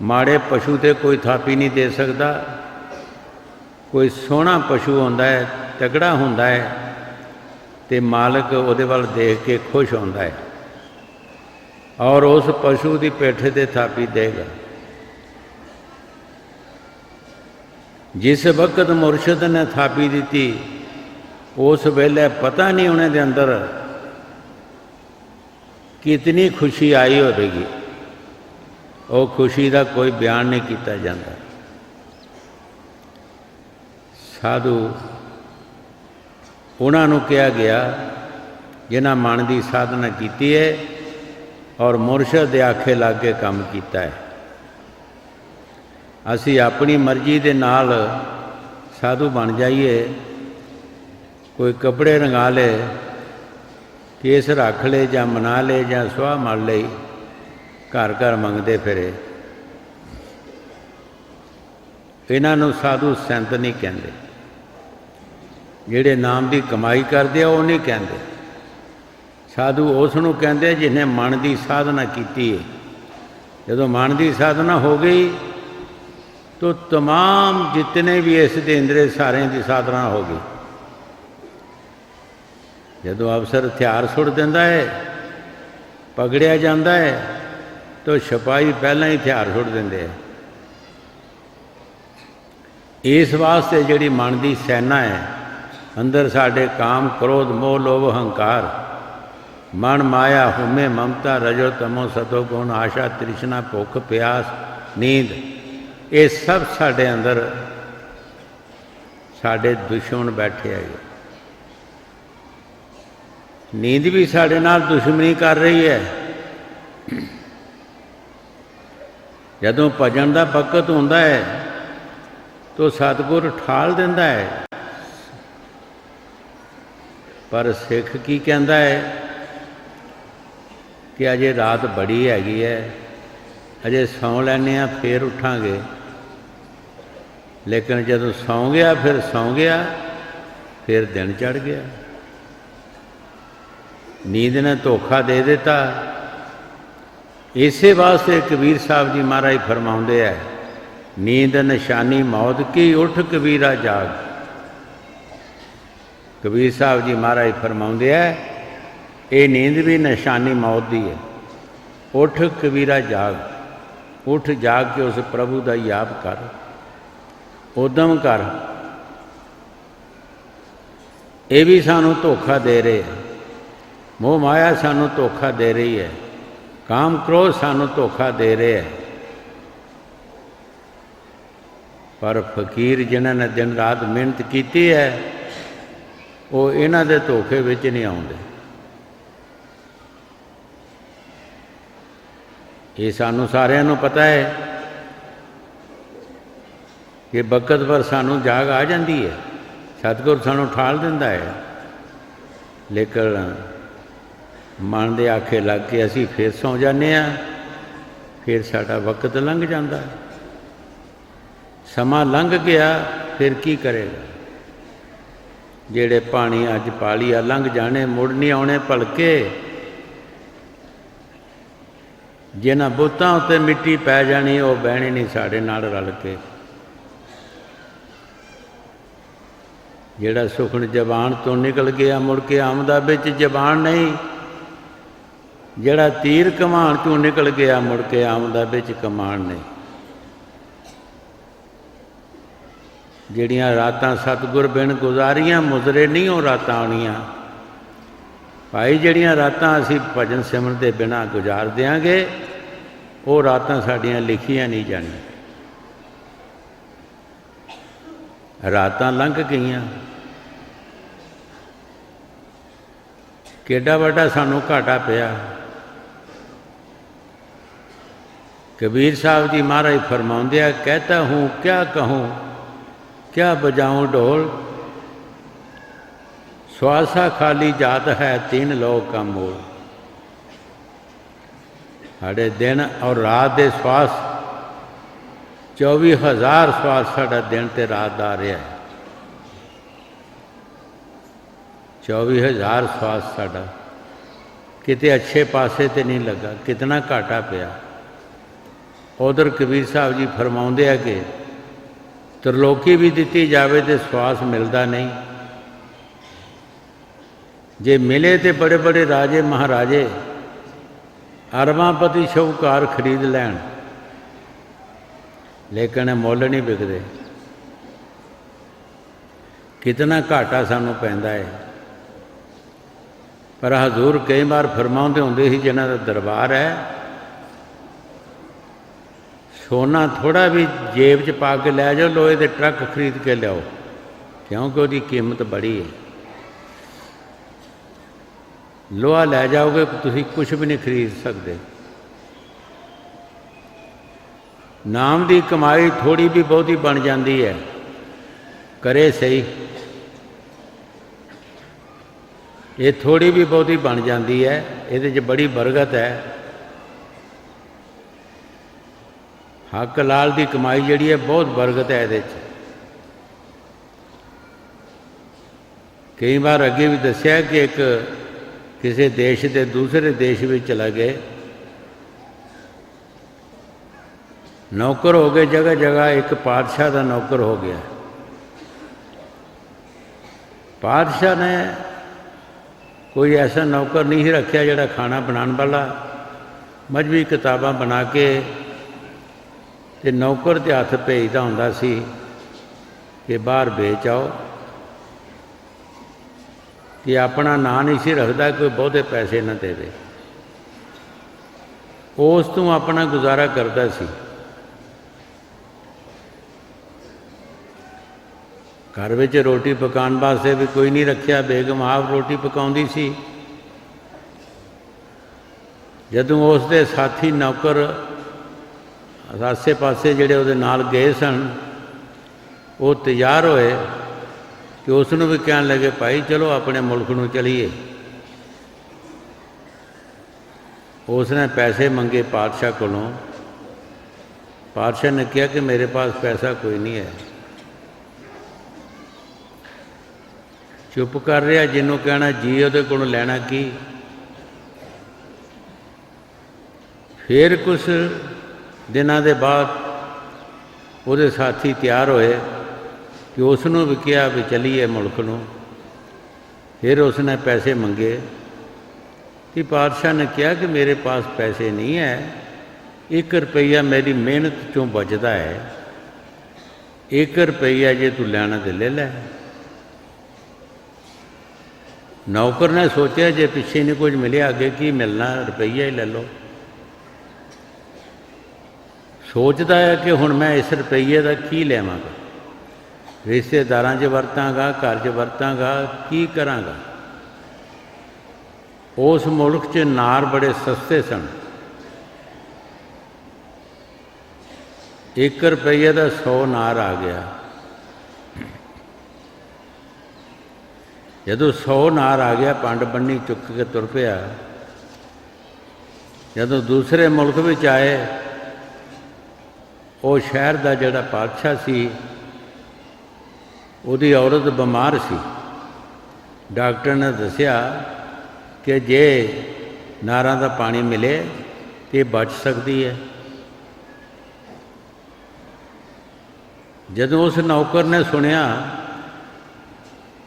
ਮਾੜੇ ਪਸ਼ੂ 'ਤੇ ਕੋਈ ਥਾਪੀ ਨਹੀਂ ਦੇ ਸਕਦਾ। ਕੋਈ ਸੋਹਣਾ ਪਸ਼ੂ ਹੁੰਦਾ ਹੈ, ਤਗੜਾ ਹੁੰਦਾ ਹੈ, ਤੇ ਮਾਲਕ ਉਹਦੇ ਵੱਲ ਦੇਖ ਕੇ ਖੁਸ਼ ਹੁੰਦਾ ਹੈ ਔਰ ਉਸ ਪਸ਼ੂ ਦੀ ਪਿੱਠ 'ਤੇ ਥਾਪੀ ਦੇਗਾ। ਜਿਸ ਵਕਤ ਮੁਰਸ਼ਿਦ ਨੇ ਥਾਪੀ ਦਿੱਤੀ, ਉਸ ਵੇਲੇ ਪਤਾ ਨਹੀਂ ਉਹਨਾਂ ਦੇ ਅੰਦਰ ਕਿਤਨੀ ਖੁਸ਼ੀ ਆਈ ਹੋਵੇਗੀ। ਉਹ ਖੁਸ਼ੀ ਦਾ ਕੋਈ ਬਿਆਨ ਨਹੀਂ ਕੀਤਾ ਜਾਂਦਾ। ਸਾਧੂ ਉਹਨਾਂ ਨੂੰ ਕਿਹਾ ਗਿਆ ਜਿਨ੍ਹਾਂ ਮਨ ਦੀ ਸਾਧਨਾ ਕੀਤੀ ਹੈ ਔਰ ਮੁਰਸ਼ਿਦ ਦੇ ਆਖੇ ਲੱਗ ਕੇ ਕੰਮ ਕੀਤਾ ਹੈ। ਅਸੀਂ ਆਪਣੀ ਮਰਜ਼ੀ ਦੇ ਨਾਲ ਸਾਧੂ ਬਣ ਜਾਈਏ, ਕੋਈ ਕੱਪੜੇ ਰੰਗਾ ਲੇ, ਕੇਸ ਰੱਖ ਲਏ ਜਾਂ ਮਨਾ ਲਏ ਜਾਂ ਸੁਆਹ ਮੜ ਲਈ, ਘਰ ਘਰ ਮੰਗਦੇ ਫਿਰੇ, ਇਹਨਾਂ ਨੂੰ ਸਾਧੂ ਸੰਤ ਨਹੀਂ ਕਹਿੰਦੇ। ਜਿਹੜੇ ਨਾਮ ਦੀ ਕਮਾਈ ਕਰਦੇ ਆ ਉਹ ਨਹੀਂ ਕਹਿੰਦੇ। ਸਾਧੂ ਉਸ ਨੂੰ ਕਹਿੰਦੇ ਜਿਹਨੇ ਮਨ ਦੀ ਸਾਧਨਾ ਕੀਤੀ ਹੈ। ਜਦੋਂ ਮਨ ਦੀ ਸਾਧਨਾ ਹੋ ਗਈ तो तमाम जितने भी इस दे इंद्रे सारे की साधना हो गई। जदों अफसर हथियार सुट दिंदा है, पकड़िया जाता है, तो सिपाही पहला ही हथियार सुट देंदे है। इस वास्ते जिहड़ी मन की सैना है, अंदर साढ़े काम क्रोध मोह लोभ अहंकार, मन माया हुमे ममता रजो तमो सतो गुण आशा तृष्णा भुख प्यास नींद, ये सब साढ़े अंदर साढ़े दुश्मन बैठे है। नींद भी साढ़े नाल दुश्मनी कर रही है। जदों भजन का वकत होंदा है तो सतगुर ठाल दिंदा है, पर सिख की कहता है कि अजे रात बड़ी हैगी है, अजे सौ लैने आ फिर उठांगे। लेकिन जदों सौ गया फिर सौ गया, फिर दिन चढ़ गया। नींद ने धोखा दे दिता। इसे वास्ते कबीर साहब जी महाराज फरमाउंदे है, नींद निशानी मौत की, उठ कबीरा जाग। कबीर साहब जी महाराज फरमाउंदे है, ये नींद भी निशानी मौत दी है। उठ कबीरा जाग, उठ जाग के उस प्रभु का याद कर, उदम कर। ये भी सानू धोखा दे रहे हैं, मोह माया सानू धोखा दे रही है, काम क्रोध सानू धोखा दे रहे हैं। पर फकीर जिन्होंने दिन रात मेहनत की है, वो इन्हां दे धोखे विच नहीं आउंदे। ये सानू सारिਆਂ ਨੂੰ पता है कि बकत पर सानू जाग आ जाती है, सतगुर सानू ਠਾਲ दिंदा है। लेकिन मन के आखे लग के असी फिर सौ जाने, फिर साडा वक्त लंघ जाता है। समा लंघ गया फिर की करेगा। जेड़े पानी अज पालिया लंघ जाने, मुड़ नहीं आने भलके। जिन्हां बुतां उत्ते मिट्टी पै जानी, वो बहनी नहीं साडे नाल रल के। जेड़ा सुखन जबान तो निकल गया, मुड़ के आमदा बिच जबान नहीं। जेड़ा तीर कमान चों निकल गया, मुड़ के आमदा बिच कमान नहीं। ਜਿਹੜੀਆਂ ਰਾਤਾਂ ਸਤਿਗੁਰ ਬਿਨ ਗੁਜ਼ਾਰੀਆਂ, ਮੁਜ਼ਰੇ ਨਹੀਂ ਉਹ ਰਾਤਾਂ ਆਉਣੀਆਂ। ਭਾਈ ਜਿਹੜੀਆਂ ਰਾਤਾਂ ਅਸੀਂ ਭਜਨ ਸਿਮਰਨ ਦੇ ਬਿਨਾਂ ਗੁਜ਼ਾਰ ਦਿਆਂਗੇ, ਉਹ ਰਾਤਾਂ ਸਾਡੀਆਂ ਲਿਖੀਆਂ ਨਹੀਂ ਜਾਣੀਆਂ। ਰਾਤਾਂ ਲੰਘ ਗਈਆਂ, ਕਿੱਡਾ ਵੱਡਾ ਸਾਨੂੰ ਘਾਟਾ ਪਿਆ। कबीर साहब जी महाराज फरमाउंदे, कहता हूँ क्या कहूँ, क्या बजाऊँ ढोल, श्वासा खाली जात है, तीन लोग का मोल। साढ़े दिन और रात के श्वास 24,000 श्वास साढ़ा दिन ते रात दा रहा है। 24,000 श्वास साढ़ा किते अच्छे पासे ते नहीं लगा, कितना घाटा पिया। उधर कबीर साहब जी फरमाउंदे है कि त्रिलोकी भी दी जाए तो श्वास मिलता नहीं। जे मिले तो बड़े बड़े राजे महाराजे अरबांपति शाहूकार खरीद लैन, लेकिन मुल नहीं बिकते। कितना घाटा सानू पैंदा है। पर हजूर कई बार फरमाउंदे हुंदे सी, जिन्हां दा दरबार है, सोना थोड़ा भी जेब च पा के लै जाओ, लोहे के ट्रक खरीद के लियाओ, क्योंकि उसकी कीमत बड़ी है। लोहा लै जाओगे तुसीं कुछ भी नहीं खरीद सकते। नाम की कमाई थोड़ी भी बहुती बन जाती है, करे सही। ये थोड़ी भी बहुती बन जाती है, ये बड़ी बरकत है। हक लाल की कमाई जिहड़ी है बहुत बरकत है। ये कई बार अगे भी दसिया कि एक किसी देश के दूसरे देश में चला गए, नौकर हो गए जगह जगह, एक पातशाह का नौकर हो गया। पातशाह ने कोई ऐसा नौकर नहीं रखा जिहड़ा खाना बनाने वाला, मजहबी किताबां बना के ते नौकर के हथ भेजदा हुंदा सी कि बाहर बेच आओ। कि अपना नाम नहीं सी रखता, कोई बहुते पैसे न देवे, उस तों अपना गुजारा करता सी। घर में रोटी पकाने वास्ते भी कोई नहीं रखा, बेगम आप रोटी पकाउंदी सी। जदों उसके साथी नौकर आसे पासे जिहड़े उहदे नाल गए सन, वो तैयार होए कि ਤੇ ਉਸ ਨੂੰ ਵੀ ਕਹਿਣ ਲੱਗੇ ਭਾਈ ਚਲੋ ਆਪਣੇ ਮੁਲਕ ਨੂੰ ਚਲੀਏ। उसने पैसे मंगे पातशाह कोलों। पातशाह ने कहा कि मेरे पास पैसा कोई नहीं है। चुप कर रहा, जिन्हों कहना जी उहदे कोलों लैना की। फिर कुछ दिनों के बाद उहदे साथी तैयार होए कि उसनों भी कहा भी चलीए मुल्क नूं। फिर उसने पैसे मंगे कि पातशाह ने कहा कि मेरे पास पैसे नहीं है, 1 रुपया मेरी मेहनत चों बचता है, 1 रुपया जे तू लेना तो ले लै। नौकर ने सोचा जे पिछे नहीं कुछ मिले आगे की मिलना, रुपया ही ले लो। सोचता है कि हुण मैं इस रुपये का की लैवांगा, रिश्तेदारां 'च वरतांगा, घर 'च वरतांगा, की करांगा। उस मुल्क च नार बड़े सस्ते सन, 1 रुपये का 100 नार आ गया। जदों 100 नार आ गया, पंड बन्नी चुक के तुर पिया। जदों दूसरे मुल्क में आए, वो शहर का जिहड़ा पातशाह सी, उहदी औरत बीमार सी। डॉक्टर ने दसिया कि जे नारां का पानी मिले तो बच सकती है। जदों उस नौकर ने सुनिया,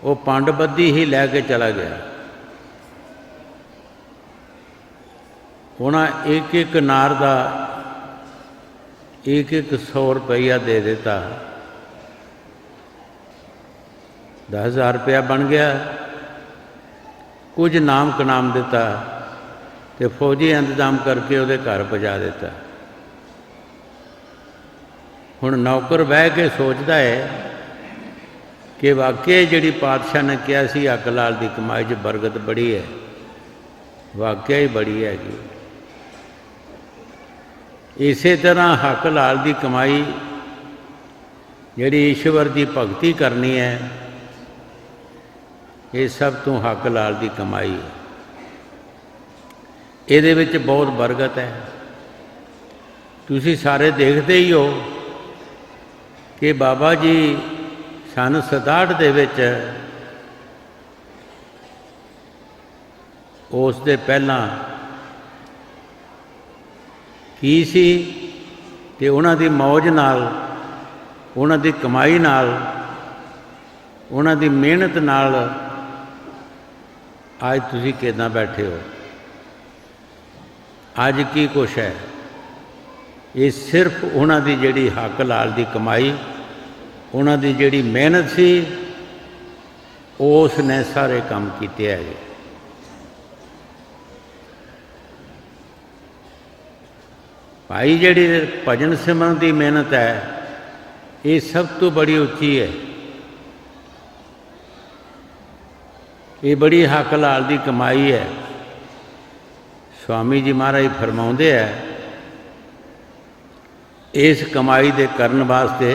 वो पंड बद्धी ही लैके चला गया। उन्हें 1-1 नार का 1-1 100 रुपया दे देता, 10,000 रुपया बन गया। कुछ नाम कनाम दिता तो फौजी इंतजाम करके उहदे घर पहुँचा देता। हुण नौकर बह के सोचता है कि वाकई जिहड़ी पातशाह ने कहा सी हक लाल की कमाई 'च बरकत बड़ी है, वाकई ही बड़ी हैगी। इसे तरह हक लाल की कमाई जिहड़ी ईश्वर की भगती करनी है, ये सब तो हक लाल की कमाई है। ये विच बहुत बरकत है। तुसी सारे देखते ही हो कि बाबा जी सन 67 दे विच उस दे पहला की सी ते उन्हां दी मौज नाल, उन्हां दी कमाई नाल, उन्हां दी मेहनत नाल आज तुसी किदां बैठे हो। आज की कुछ है, ये सिर्फ उन्हां दी जिहड़ी हक लाल की कमाई, उन्हां दी जिहड़ी मेहनत सी, उसने सारे काम कीते है। भाई जिहड़ी भजन सिमरन की मेहनत है, ये सब तो बड़ी उच्ची है। ये बड़ी हक लाल की कमाई है। स्वामी जी महाराज फरमाउंदे है, इस कमाई दे करन वास्ते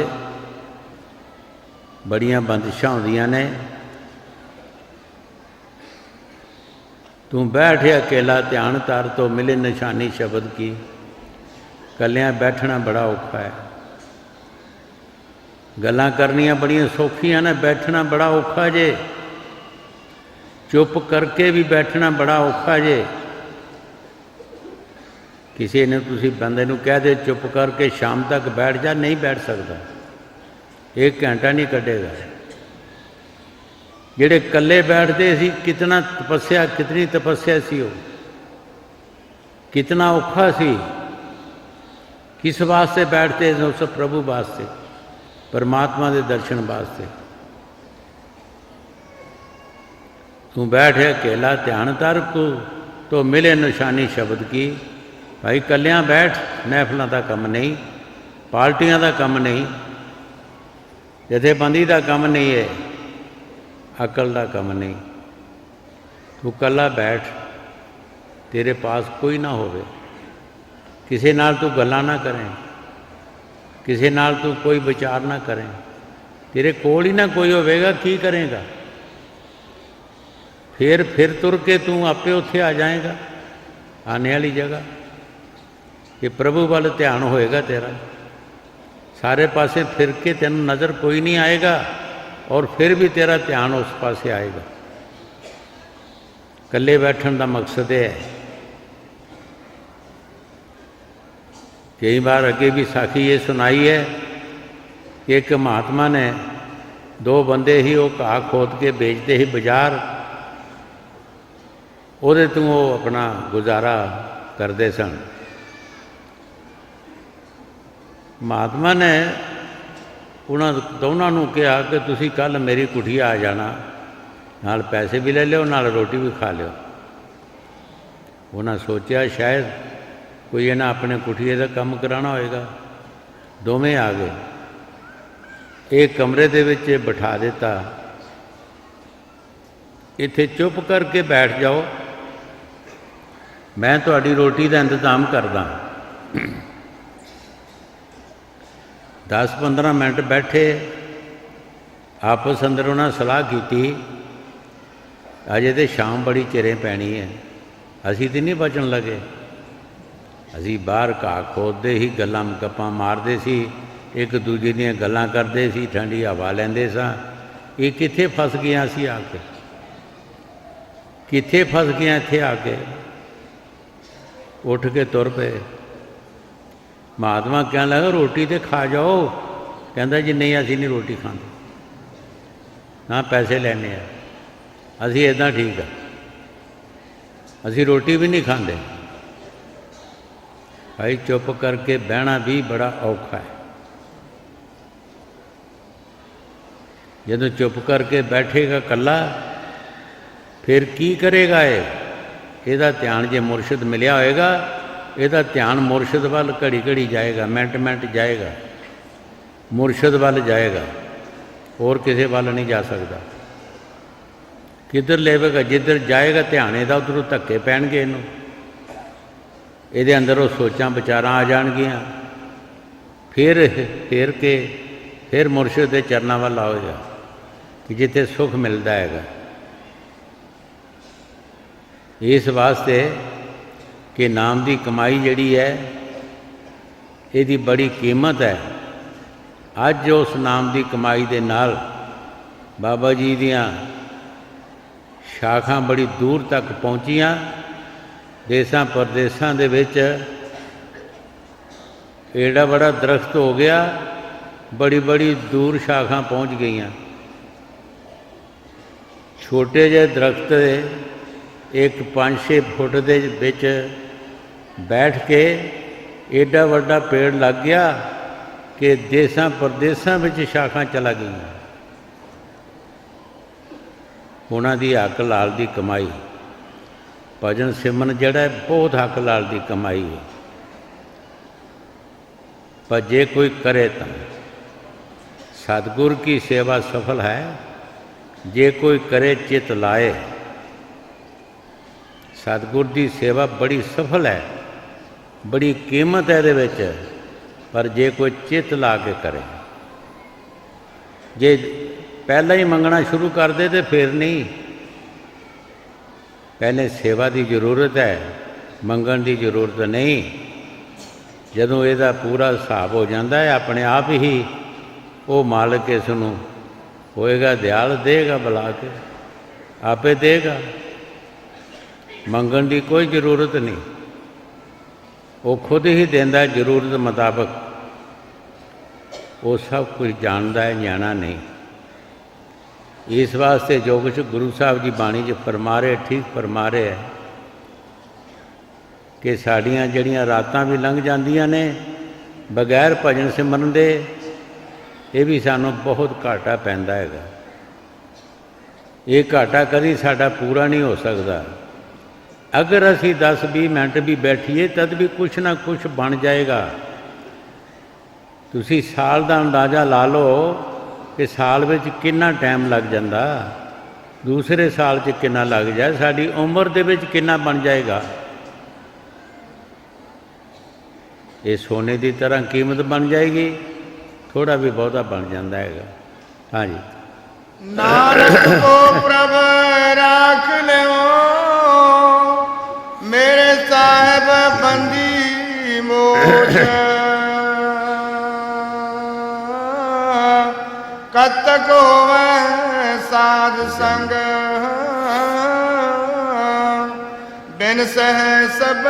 बड़ियां बंदिशां होंदियां ने। तू बैठ अकेला ध्यान तार तो मिले निशानी शब्द की। कलियां बैठना बड़ा औखा है, गल्लां करनियां बड़ियां सौखियां ने, बैठना बड़ा औखा जे। चुप करके भी बैठना बड़ा औखा जे। किसी ने तुसी बंदे नूं कह दे चुप करके शाम तक बैठ जा, नहीं बैठ सकता, 1 घंटा नहीं कटेगा। जिहड़े कल्ले बैठते सी, कितना तपस्या, कितनी तपस्या सी, वो कितना औखा सी। किस वास्ते बैठते हैं? उस प्रभु वास्ते, परमात्मा के दर्शन वास्ते। तू बैठ अकेला ध्यान तार तो मिले निशानी शब्द की। भाई कलियां बैठ, महफलों का कम नहीं, पार्टियां का कम नहीं, जथेबंदी का कम नहीं है, अकल का कम नहीं। तू कला बैठ, तेरे पास कोई ना होवे, किसी नाल तू गल्लां ना करें, किसी नाल तू कोई विचार ना करें, तेरे कोल ही ना कोई होवेगा की करेगा? फिर तुर के तू आपे उत्थे आ जाएगा आने वाली जगह। ये प्रभु वाल ध्यान होएगा तेरा, सारे पासे फिर के तेन नज़र कोई नहीं आएगा और फिर भी तेरा ध्यान उस पासे आएगा। कल्ले बैठन का मकसद है। कई बार अगे भी साखी ये सुनाई है कि एक महात्मा ने दो बंदे ही वो घाह खोद के बेचते ही बाजार, ਉਹਦੇ ਤੋਂ ਉਹ ਆਪਣਾ ਗੁਜ਼ਾਰਾ ਕਰਦੇ ਸਨ। ਮਹਾਤਮਾ ਨੇ ਉਹਨਾਂ ਦੋਨਾਂ ਨੂੰ ਕਿਹਾ ਕਿ ਤੁਸੀਂ ਕੱਲ੍ਹ ਮੇਰੀ ਕੁਟੀਆ ਆ ਜਾਣਾ, ਨਾਲ ਪੈਸੇ ਵੀ ਲੈ ਲਿਓ, ਨਾਲ ਰੋਟੀ ਵੀ ਖਾ ਲਿਓ। ਉਹਨਾਂ ਸੋਚਿਆ ਸ਼ਾਇਦ ਕੋਈ ਇਹਨਾਂ ਆਪਣੇ ਕੁਟੀਏ ਦਾ ਕੰਮ ਕਰਾਉਣਾ ਹੋਏਗਾ। ਦੋਵੇਂ ਆ ਗਏ, एक कमरे दे विच बिठा दिता, इत्थे चुप करके बैठ जाओ, मैं तुहाडी रोटी का इंतजाम करदा। 10-15 मिनट बैठे, आपस अंदर उन्हें सलाह की, अजे तो शाम बड़ी चिरें पैनी है, असी तो नहीं बचन लगे। असी बाहर घाह खोदते ही गल्लां गप्पां मारते सी, एक दूजे दीयां गल्लां करते सी, ठंडी हवा लैंदे सां। ये कित्थे फस गया सी आके, कित्थे फस गया इत्थे आके। उठ के तुर पे। महात्मा कहने लगा रोटी तो खा जाओ। कहता जी नहीं असी नहीं रोटी खाते, ना पैसे लैने आ, असी इदां ठीक है, असी रोटी भी नहीं खाते। भाई चुप करके बहना भी बड़ा औखा है। जदों चुप करके बैठेगा कला, फिर की करेगा? ਇਹਦਾ ध्यान जे मुरशद मिलिया होएगा, ਇਹਦਾ ध्यान मुरशद वाल घड़ी घड़ी जाएगा, मिनट मिनट जाएगा, मुरशद वाल जाएगा, और किसी वाल नहीं जा सकता। किधर लेवेगा? जिधर जाएगा ध्यान ਇਹਦਾ उधरों धक्के पैणगे, ਇਹਨੂੰ ਇਹਦੇ अंदर वो सोचां विचारां आ जाणगियां, फिर के फिर मुरशद के चरणों वाल आओगा कि जिथे सुख मिलता है। इस वास्ते कि नाम की कमाई जिहड़ी है इहदी बड़ी कीमत है। अज उस नाम की कमाई दे नाल बाबा जी दियां शाखां बड़ी दूर तक पहुँचियां। देसां परदेसां दे विच एड़ा बड़ा दरख्त हो गया, बड़ी बड़ी दूर शाखां पहुँच गईयां। छोटे जे दरख्त एक 5-6 फुट दे विच बैठ के एडा वड्डा पेड़ लग गया कि देसां परदेसां विच शाखां चला गईयां। उन्हां दी हक लाल दी कमाई, भजन सिमरन जिहड़ा है बहुत हक लाल दी कमाई है। पर जे कोई करे तो सतगुर की सेवा सफल है, जे कोई करे चित लाए। सतगुर की सेवा बड़ी सफल है, बड़ी कीमत है इहदे विच, पर जे कोई चित ला के करे। जे पहला ही मंगना शुरू कर दे तो फिर नहीं। पहले सेवा की जरूरत है, मंगण की जरूरत नहीं। जदों इसका पूरा हिसाब हो जाता है, अपने आप ही वो मालिक इसनूं होएगा दयाल, देगा बुला के, आपे देगा। मंगण की कोई जरूरत नहीं, वो खुद ही देंदा जरूरत मुताबक। वो सब कुछ जानता है, न्याणा नहीं। इस वास्ते जो कुछ गुरु साहब जी बाणी च फरमा रहे, ठीक फरमा रहे है कि साड़ियाँ जड़ियाँ रातां भी लंघ जांदियां ने बगैर भजन सिमरन दे, ये भी सानू बहुत घाटा पैंदा हैगा। ये घाटा कभी साडा पूरा नहीं हो सकता। अगर असी 10-20 मिनट भी बैठिए तद भी कुछ ना कुछ बन जाएगा। तुसी साल का अंदाज़ा ला लो कि साल में कितना टाइम लग जाता, दूसरे साल च कितना लग जाए, साड़ी उम्र दे विच कितना बन जाएगा। ये सोने की तरह कीमत बन जाएगी, थोड़ा भी बहुता बन जाता है। हाँ जी। नानक को प्रभ राख लियो, मेरे साहेब बंदी मोच। कतक होवे साध संग, बिन सह सब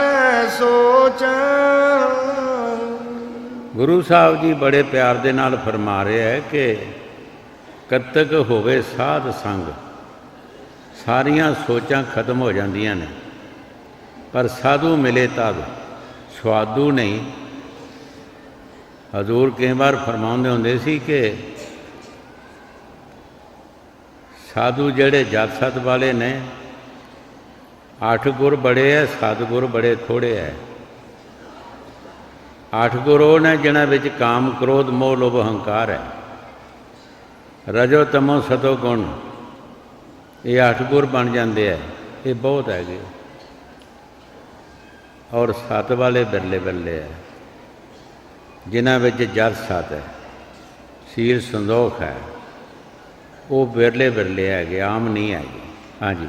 सोच। गुरु साहब जी बड़े प्यार दे नाल फरमा रहे है कि कतक होवे साध संग, सारियां सोचां खत्म हो जांदियां ने, पर साधु मिले तद स्वादु नहीं। हजूर कई बार फरमाउंदे हुंदे सी कि साधु जड़े जात सत वाले ने 8 गुर बड़े है, सतगुर बड़े थोड़े है। 8 गुर वो ने जिन्हां विच काम क्रोध मोह लोभ अहंकार है। रजो तमो सतो गुण, ये 8 गुर बन जाते हैं, ये बहुत है। और 7 वाले बिरले बिरले है, जिन्हां विच जस सत है, सील संदोख है, वो बिरले बिरले है, आम नहीं है। हाँ जी।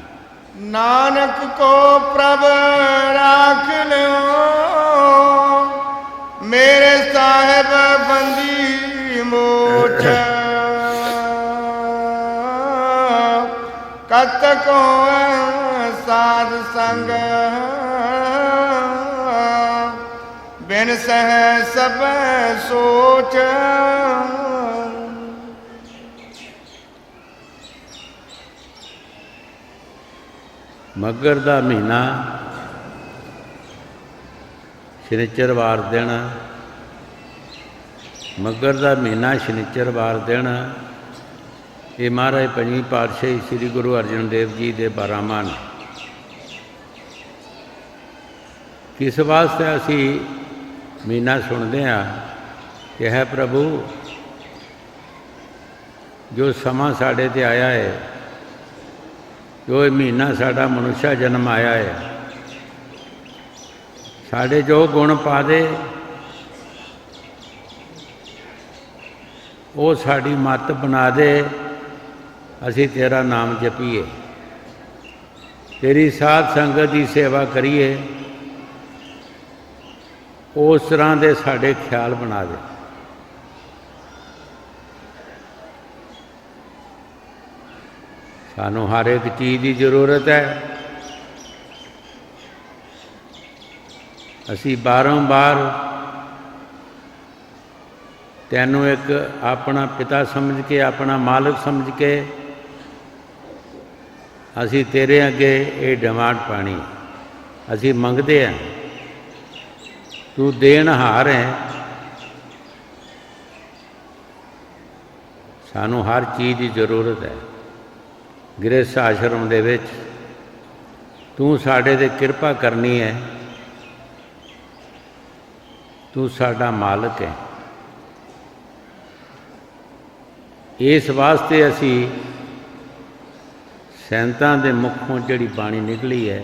नानक को प्रभ राख लियो, मेरे साहेब बंदी मोच। कतक होवे साध संग, बिन सह सब सोच। मगर दा महीना शनिचरवार दिन, मगर दा महीना शनिचरवार दिन, ये महाराज पंजवीं पातशाही श्री गुरु अर्जन देव जी के 12 मान। किस वास्ते असी महीना सुनते हैं कि है प्रभु जो समा साढ़े ते आया है, जो ये महीना साड़ा मनुष्य जन्म आया है, साढ़े जो गुण पा दे वो साड़ी मत बना दे, असी तेरा नाम जपीए, तेरी साध संगत की सेवा करिए, उस तरह के साढ़े ख्याल बना दे। सानू हर एक चीज़ की जरूरत है। असी बारंबार तैनू एक अपना पिता समझ के, अपना मालिक समझ के असी तेरे अगे ये डिमांड पानी, असी मंगते हैं, तू देनहार है। सानू हर चीज़ की जरूरत है। गृहस्थ आश्रम दे विच तू साडे ते किरपा करनी है, तू साडा मालिक है। इस वास्ते असी सैंतां दे मुखों जिहड़ी बाणी निकली है,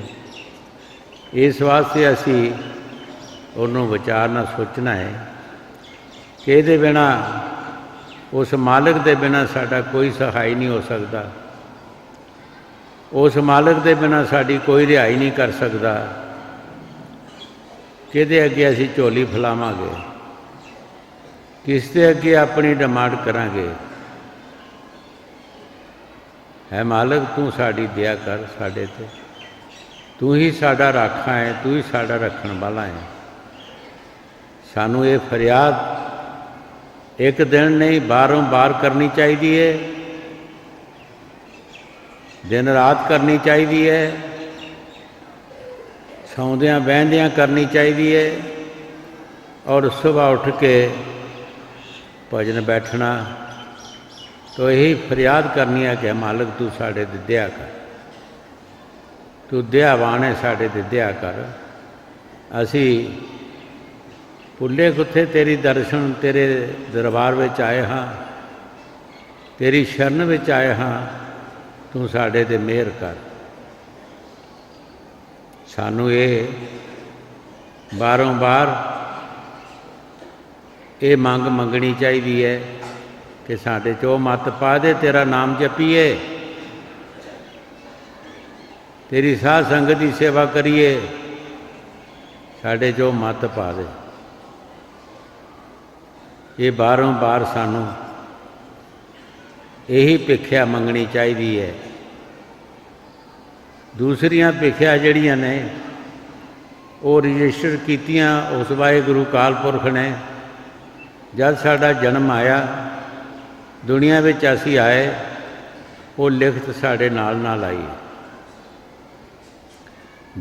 इस वास्ते असी उन्होंने विचारना सोचना है कि इहदे बिना, उस मालिक दे बिना साडा कोई सहाय नहीं हो सकता, उस मालिक दे बिना साडी कोई रिहाई नहीं कर सकता। किहदे अगे असी झोली फैलावांगे, किस दे अगे अपनी डिमांड करांगे। है मालिक तू साडी दया कर साडे ते, तू ही साडा राखा है, तू ही साडा रखण वाला है। सानू ये फरियाद एक दिन नहीं बारंबार करनी चाहिए, दिन रात करनी चाहिए, सौंदियां बहंदियां करनी चाहिए, और सुबह उठ के भजन बैठना तो यही फरियाद करनी है कि मालिक तू साढ़े ते दया कर, तू दयावान है, साढ़े ते दया कर। असी भुले कुत्थे तेरी दर्शन, तेरे दरबार में आए हाँ, तेरी शरण में आए हाँ, तू साढ़े ते मेहर कर। सानू ये बारंबार ये मंग मंगनी चाहिए है कि साढ़े चो मत पा दे, तेरा नाम जपीए, तेरी साध संगत की सेवा करिए, साढ़े चो मत पा दे। ये बारों बार सानू यही भिख्या मंगनी चाहिए है। दूसरियां भिख्या जड़ियां ने वो रजिस्टर कीतियां उस वाहिगुरू काल पुरख ने। जब साडा जन्म आया, दुनिया में असी आए, वो लिखत साढ़े नाल नाल आई।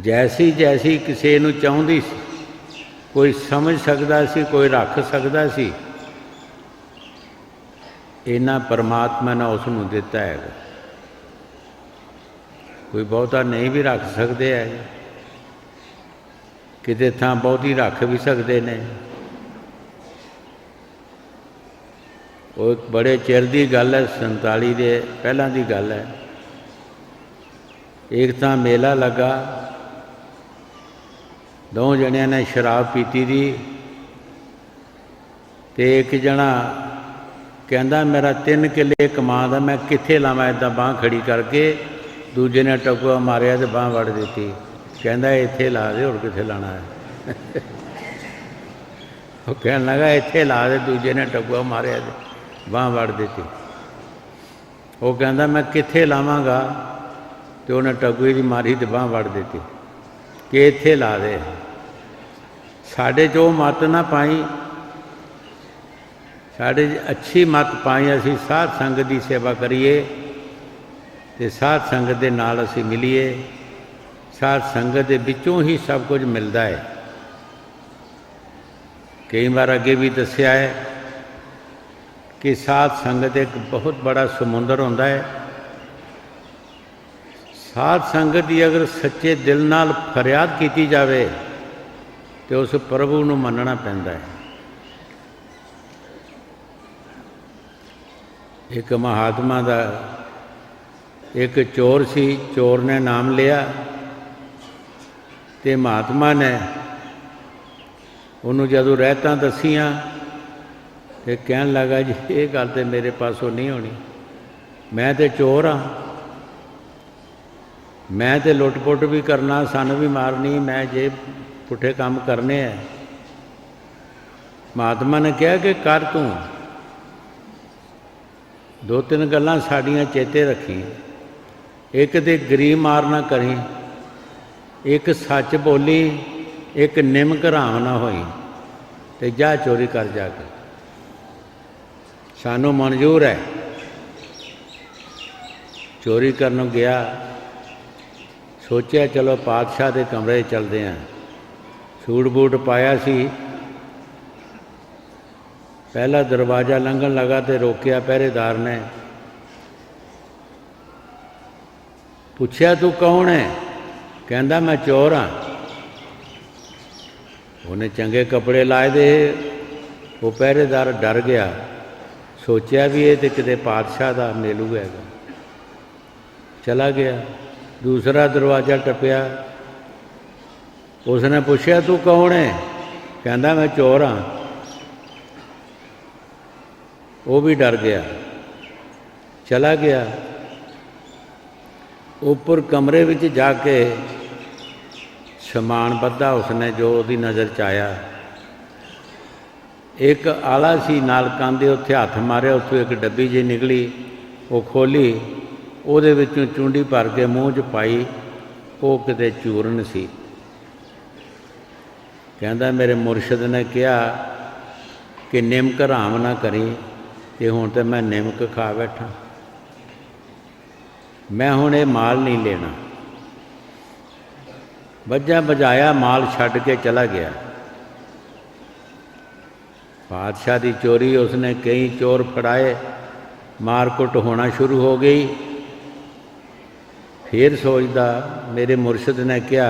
जैसी जैसी किसी नूं चाहुंदी सी, कोई समझ सकता सी, कोई रख सकता सी, इन्ना परमात्मा ने उसनूं दिता है। कोई बहुता नहीं भी रख सकते है, किते थां बहुती रख भी सकते ने। वो एक बड़े चिर की गल है, 47 दे पहलां की गल है। एक थां मेला लगा, दो जणियां ने शराब पीती थी, ते एक जना कहंदा मेरा 3 किले कमां दा, मैं कित्थे लावां इदां बांह खड़ी करके। दूजे ने टकुआ मारिया तो बांह वड़ दी। कहंदा इत्थे ला दे, होर कित्थे लाना है। वो कहन लगा इत्थे ला दे, दूजे ने टकुआ मारिया तो बांह वड़ दी। वो कहंदा मैं कित्थे लावांगा, तो उन्हें टकुए की मारी तो बांह वड़ दी कि इत्थे ला दे। साढ़े जो मत ना पाई, साढ़े अच्छी मत पाई, असी साध संगत की सेवा करिए, तो साध संगत के नाल असी मिलीए। साध संगत के विचों ही सब कुछ मिलता है। कई बार अगे भी दसिया है कि साध संगत एक बहुत बड़ा समुंदर होता है। साध संगत की अगर सच्चे दिल नाल फरियाद की जाए तो उस प्रभु नूं मनना पैंदा है। एक महात्मा का एक चोर सी, चोर ने नाम लिया, तो महात्मा ने उन्होंने जदों रहतां दसियां तो कहन लगा जी ये गल तो मेरे पासों नहीं होनी, मैं तो चोर हाँ, मैं तो लुट पुट भी करना, सन भी मारनी, मैं जे पुठे काम करने हैं। महात्मा ने कहा कि कर तू 2-3 गल्लां साड़ियां चेते रखी। एक तो गरीब मार ना करी, एक सच बोली, एक निमक हराम ना होई, तो जा चोरी कर जाके। सानू मंजूर है। चोरी करन गया, सोचा चलो पातशाह के कमरे चलते हैं। सूट बूट पाया सी, पहला दरवाज़ा लंघन लगा तो रोकिया पहरेदार ने। पूछया तू कौन है? कहंदा मैं चोर हाँ। उन्हें चंगे कपड़े लाए दे, वो पहरेदार डर गया, सोचा भी ये तो किते पातशाह का मेलू है। चला गया, दूसरा दरवाज़ा टपया, उसने पूछया तू कौन है? कहंदा मैं चोर हाँ। वो भी डर गया, चला गया। ऊपर कमरे विच जाके समान बद्धा उसने जो उसकी नज़र च आया। एक आला सी नाल कांधे, उत्थे हथ मारिया, उत्थों एक डब्बी जी निकली, वो खोली, ਉਹਦੇ ਵਿੱਚੋਂ चूंडी भर के मूँह 'ਚ पाई, वो किते चूरन सी। कहंदा मेरे मुरशद ने कहा कि निमक हराम ना करी, कि हुण तो मैं निमक खा बैठा, मैं हुण ये माल नहीं लेना। वज्जा बजाया, माल छड्ड के चला गया। बादशाह की चोरी, उसने कई चोर फड़ाए, मारकुट होना शुरू हो गई। फिर सोचता, मेरे मुरशद ने कहा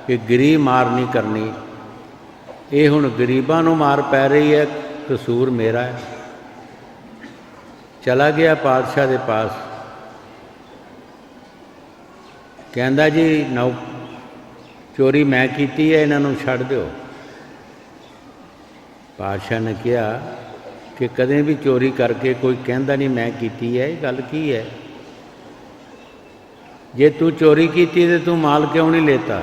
कि गरीब मार नहीं करनी, ये हुण गरीबां नूं मार पै रही है, कसूर मेरा है। चला गया पातशाह के पास, कहंदा जी नौ चोरी मैं की है, इन्हां नूं छड्ड दिओ। पातशाह ने कहा कि कदें भी चोरी करके कोई कहता नहीं मैं कीती है। गल की है? जे तू चोरी की तो तू माल क्यों नहीं लेता?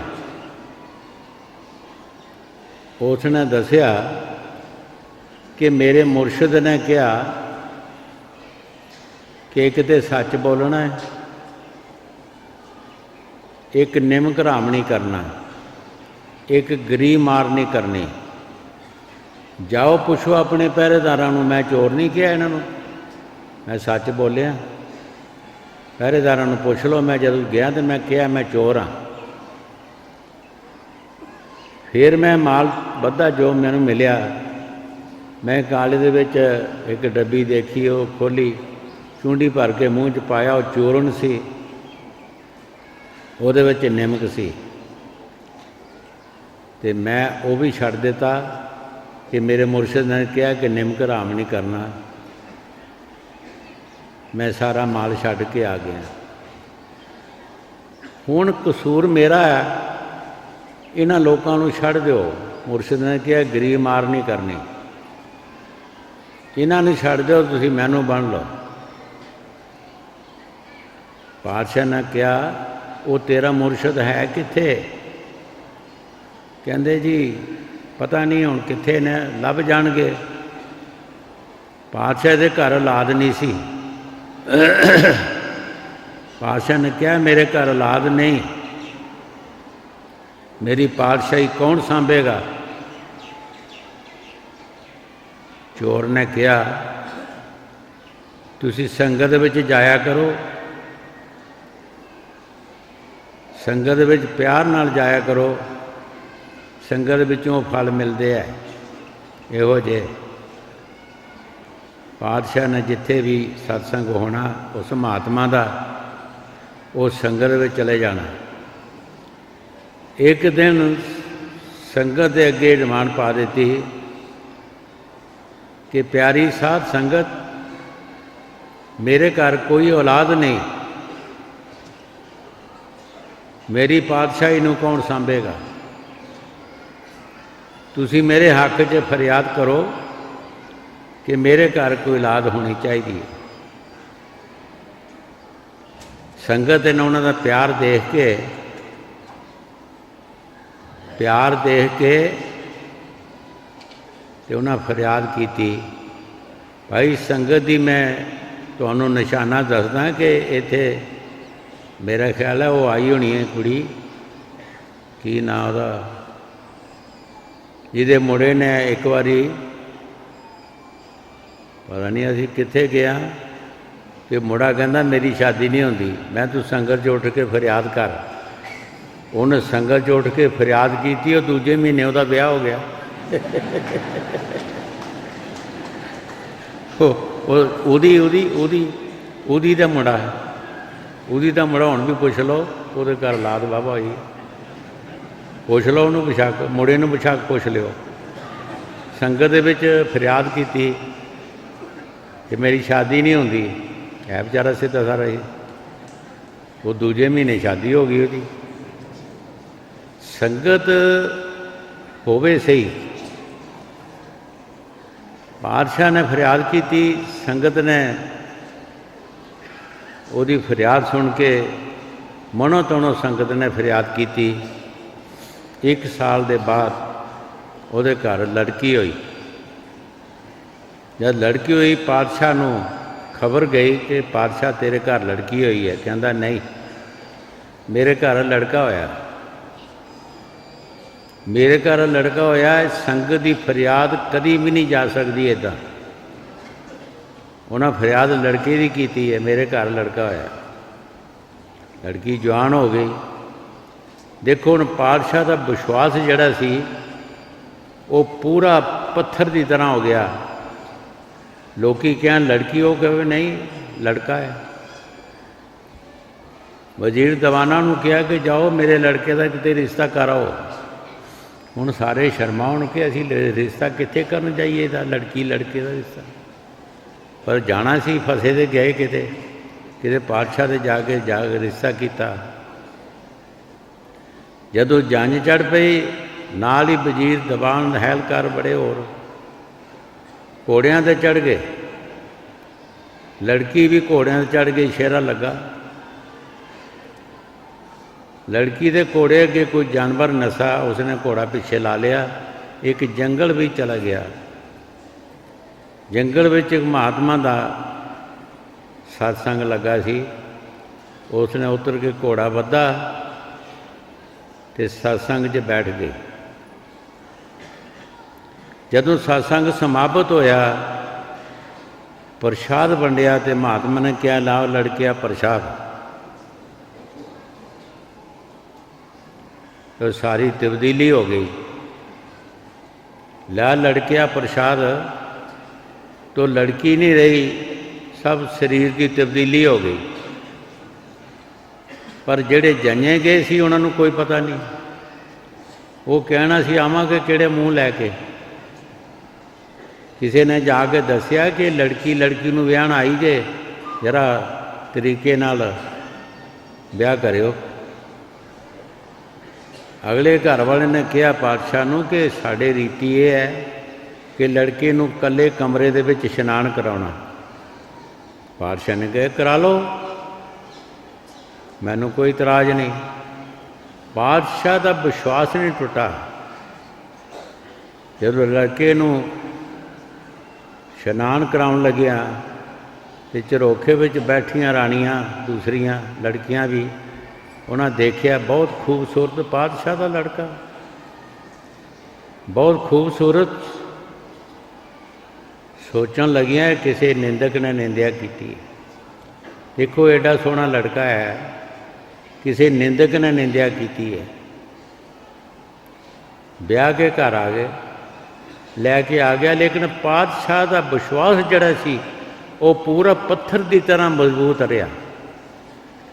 उसने दसिया कि मेरे मुर्शद ने कहा कि एक तो सच बोलना है, एक निमक हराम नहीं करना, एक गरीब मार नहीं करनी। जाओ पुछो अपने पहरेदारां नूं, मैं चोर नहीं किया इन्हों, मैं सच बोलिया। पहरेदारां नूं पुछ लो, मैं जदों गया तो मैं कहा मैं चोर हाँ। फिर मैं माल बद्धा जो मैनूं मिलिया, मैं काले दे विच एक डब्बी देखी, वो खोली, चूंडी भर के मूँह च पाया, वो चूरन सी, ਉਹਦੇ ਵਿੱਚ ਨਿਮਕ ਸੀ। ਤੇ मैं वो भी छड्ड दिता कि मेरे मुर्शद ने कहा कि निमक हराम नहीं करना। मैं सारा माल छड्ड के आ गया। हुण कसूर मेरा है, इन्हां लोकां नूं छड्ड दिओ। मुर्शद ने कहा गरीब मार नहीं करनी, इन्हां नूं छड्ड दिओ, तुसीं मैनूं बन लो। पातशाह ने कहा वो तेरा मुर्शद है कित्थे? कहंदे जी पता नहीं हुण कित्थे ने, लभ जाणगे। पातशाह दे घर औलाद नहीं सी। पातशाह ने कहा मेरे घर औलाद नहीं, मेरी पातशाही कौन सांभेगा? चोर ने कहा तुसीं संगत विच जाया करो, संगत विच प्यार नाल जाया करो, संगत विचों फल मिलते हैं। इहो जे पातशाह ने जिथे भी सत्संग होना उस महात्मा का, उस संगत में चले जाना। एक दिन संगत के अगे डिमांड पा दी कि प्यारी साध संगत, मेरे घर कोई औलाद नहीं, मेरी पातशाही नूं कौन सांभेगा? तुसी मेरे हक च फरियाद करो कि मेरे घर कोई औलाद होनी चाहिए। संगत ने उन्होंने प्यार देख के ते उन्हें फरियाद की, भाई संगत दी मैं तुहानूं निशाना दसदा कि इत्थे मेरा ख्याल है वो आई होनी है कुड़ी, की ना उहदा, जिहदे मुड़े ने एक बारी पता नहीं असीं कित्थे गया कि मुड़ा कहंदा मेरी शादी नहीं होंदी, मैं तू संगत च उठ के फरियाद कर। उन्हें संगत च उठ के फरियाद की, और दूजे महीने उहदा ब्याह हो गया। उहदी दा मुड़ा है, उहदी दा मुड़ा हुण भी पुछ लो, उहदे घर औलाद बाबा होई, पुछ लो उन्होंने, बेशक मुड़े नूं बेशक पुछ लिओ। संगत दे विच फरियाद की कि मेरी शादी नहीं होंदी, है बेचारा सीधा सारा ही। वो दूजे महीने शादी हो गई उसकी। संगत होवे सही। पातशाह ने फरियाद की, संगत ने उसकी फरियाद सुन के मनो तनों संगत ने फरियाद की। एक साल के बाद उसदे घर लड़की हुई। जब लड़की हुई, पातशाह नूं खबर गई कि पातशाह तेरे घर लड़की हुई है। कहता नहीं, मेरे घर लड़का होया, मेरे घर लड़का होया। संगत की फरियाद कभी भी नहीं जा सकती इदा। उन्हें फरियाद लड़के की की है, मेरे घर लड़का होया। लड़की जवान हो गई। देखो हुण पातशाह का विश्वास जिहड़ा सी वो पूरा पत्थर की तरह हो गया। लोकी कहन लड़की, हो कहे नहीं लड़का है। वजीर दवाना नूं कहा कि जाओ मेरे लड़के का किते रिश्ता कराओ। हुण सारे शर्माउण कि असीं रिश्ता कित्थे करन जाइए, लड़की लड़के का रिश्ता। पर जाना सी, फसे दे गए किते पातशाह दे जाके रिश्ता किया। जदों जंज चढ़ पई, नाल ही वजीर दबान हैलकार बड़े, और ਘੋੜਿਆਂ 'ਤੇ ਚੜ੍ਹ ਗਏ। ਲੜਕੀ ਵੀ ਘੋੜਿਆਂ 'ਤੇ ਚੜ੍ਹ ਗਈ। ਸ਼ੇਰਾ ਲੱਗਾ। ਲੜਕੀ ਦੇ ਘੋੜੇ ਅੱਗੇ ਕੋਈ ਜਾਨਵਰ ਨਸਾ, ਉਸਨੇ ਘੋੜਾ ਪਿੱਛੇ ਲਾ ਲਿਆ। ਇੱਕ ਜੰਗਲ ਵਿੱਚ ਚਲਾ ਗਿਆ। ਜੰਗਲ ਵਿੱਚ ਇੱਕ ਮਹਾਤਮਾ ਦਾ ਸਤਸੰਗ ਲੱਗਾ ਸੀ। ਉਸਨੇ ਉਤਰ ਕੇ ਘੋੜਾ ਵੱਧਾ ਅਤੇ ਸਤਸੰਗ 'ਚ ਬੈਠ ਗਏ। ਜਦੋਂ ਸਤਸੰਗ ਸਮਾਪਤ ਹੋਇਆ, ਪ੍ਰਸ਼ਾਦ ਵੰਡਿਆ ਅਤੇ ਮਹਾਤਮਾ ਨੇ ਕਿਹਾ, ਲਾਓ ਲੜਕਿਆ ਪ੍ਰਸ਼ਾਦ। तो सारी तब्दीली हो गई। ला लड़किया प्रसाद तो लड़की नहीं रही, सब शरीर की तब्दीली हो गई। पर जेड़े जंजे गए सी उन्होंने कोई पता नहीं। वो कहना सी आवांगे किहड़े मूँह लैके। किसी ने जाके दसिया कि लड़की नूं विआहण आई जे, जरा तरीके नाल ब्याह करियो। अगले घर वाले ने कहा पातशाह नूं कि साडे रीति ये है कि लड़के नूं कल्ले कमरे दे विच इशनान कराउणा। पातशाह ने कहा करा लो, मैनूं कोई इतराज़ नहीं। पातशाह दा विश्वास नहीं टुटा। जदों लड़के नूं इशनान कराउण लग्या ते झरोखे विच बैठियां राणियां दूसरियां लड़कियां भी, उन्हें देखिया बहुत खूबसूरत पातशाह का लड़का, बहुत खूबसूरत। सोचन लगियां किसी निंदक ने निंदिया की। देखो एडा सोहना लड़का है, किसी निंदक ने निंदिया की है। ब्याह के घर आ गए, लैके आ गया। लेकिन पातशाह का विश्वास जड़ा सी वो पूरा पत्थर की तरह मजबूत रहा।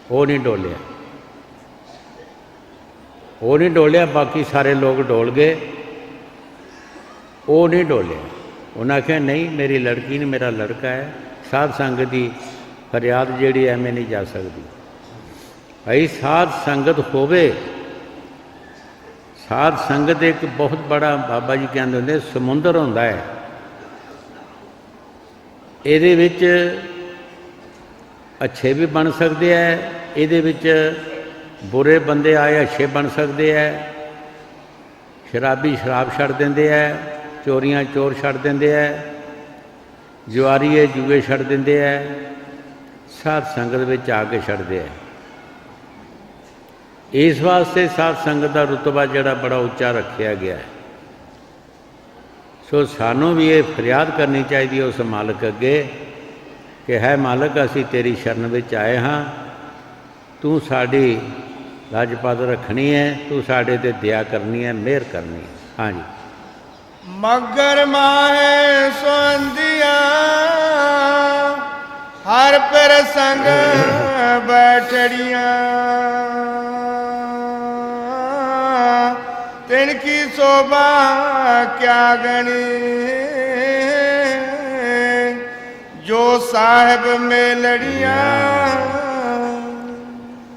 वो नहीं डोलिया, वो नहीं डोलिया। बाकी सारे लोग डोल गए, वो नहीं डोलिया। उन्हें आख्या नहीं, मेरी लड़की नहीं, मेरा लड़का है। साध संगत की फरियाद जिहड़ी एवें नहीं जा सकती। भाई साध संगत होवे। साध संगत एक बहुत बड़ा, बाबा जी कहते होंदे समुंदर होंदा है। इहदे विच अच्छे भी बन सकते हैं, इहदे विच बुरे बंदे आए अच्छे बन सकते हैं। शराबी शराब छड़ देंदे है, चोरियां चोर छड़ देंदे है, जुआरीए जुए छड़ देंदे है, साध संगत विच आके छड़दे है। इस वास्ते साध संगत का रुतबा जिहड़ा बड़ा उच्चा रखा गया है। सो सानू भी ये फरियाद करनी चाहिए उस मालक अगे कि है मालक, असी तेरी शरण विच आए हाँ, तू साडी लाजपत रखनी है, तू साडे ते दया करनी है, मेहर करनी है। हाँ जी। मगर माहे सोंदिया हर पर संग बैठड़िया, तिनकी शोभा क्या गणी, जो साहिब में लड़िया।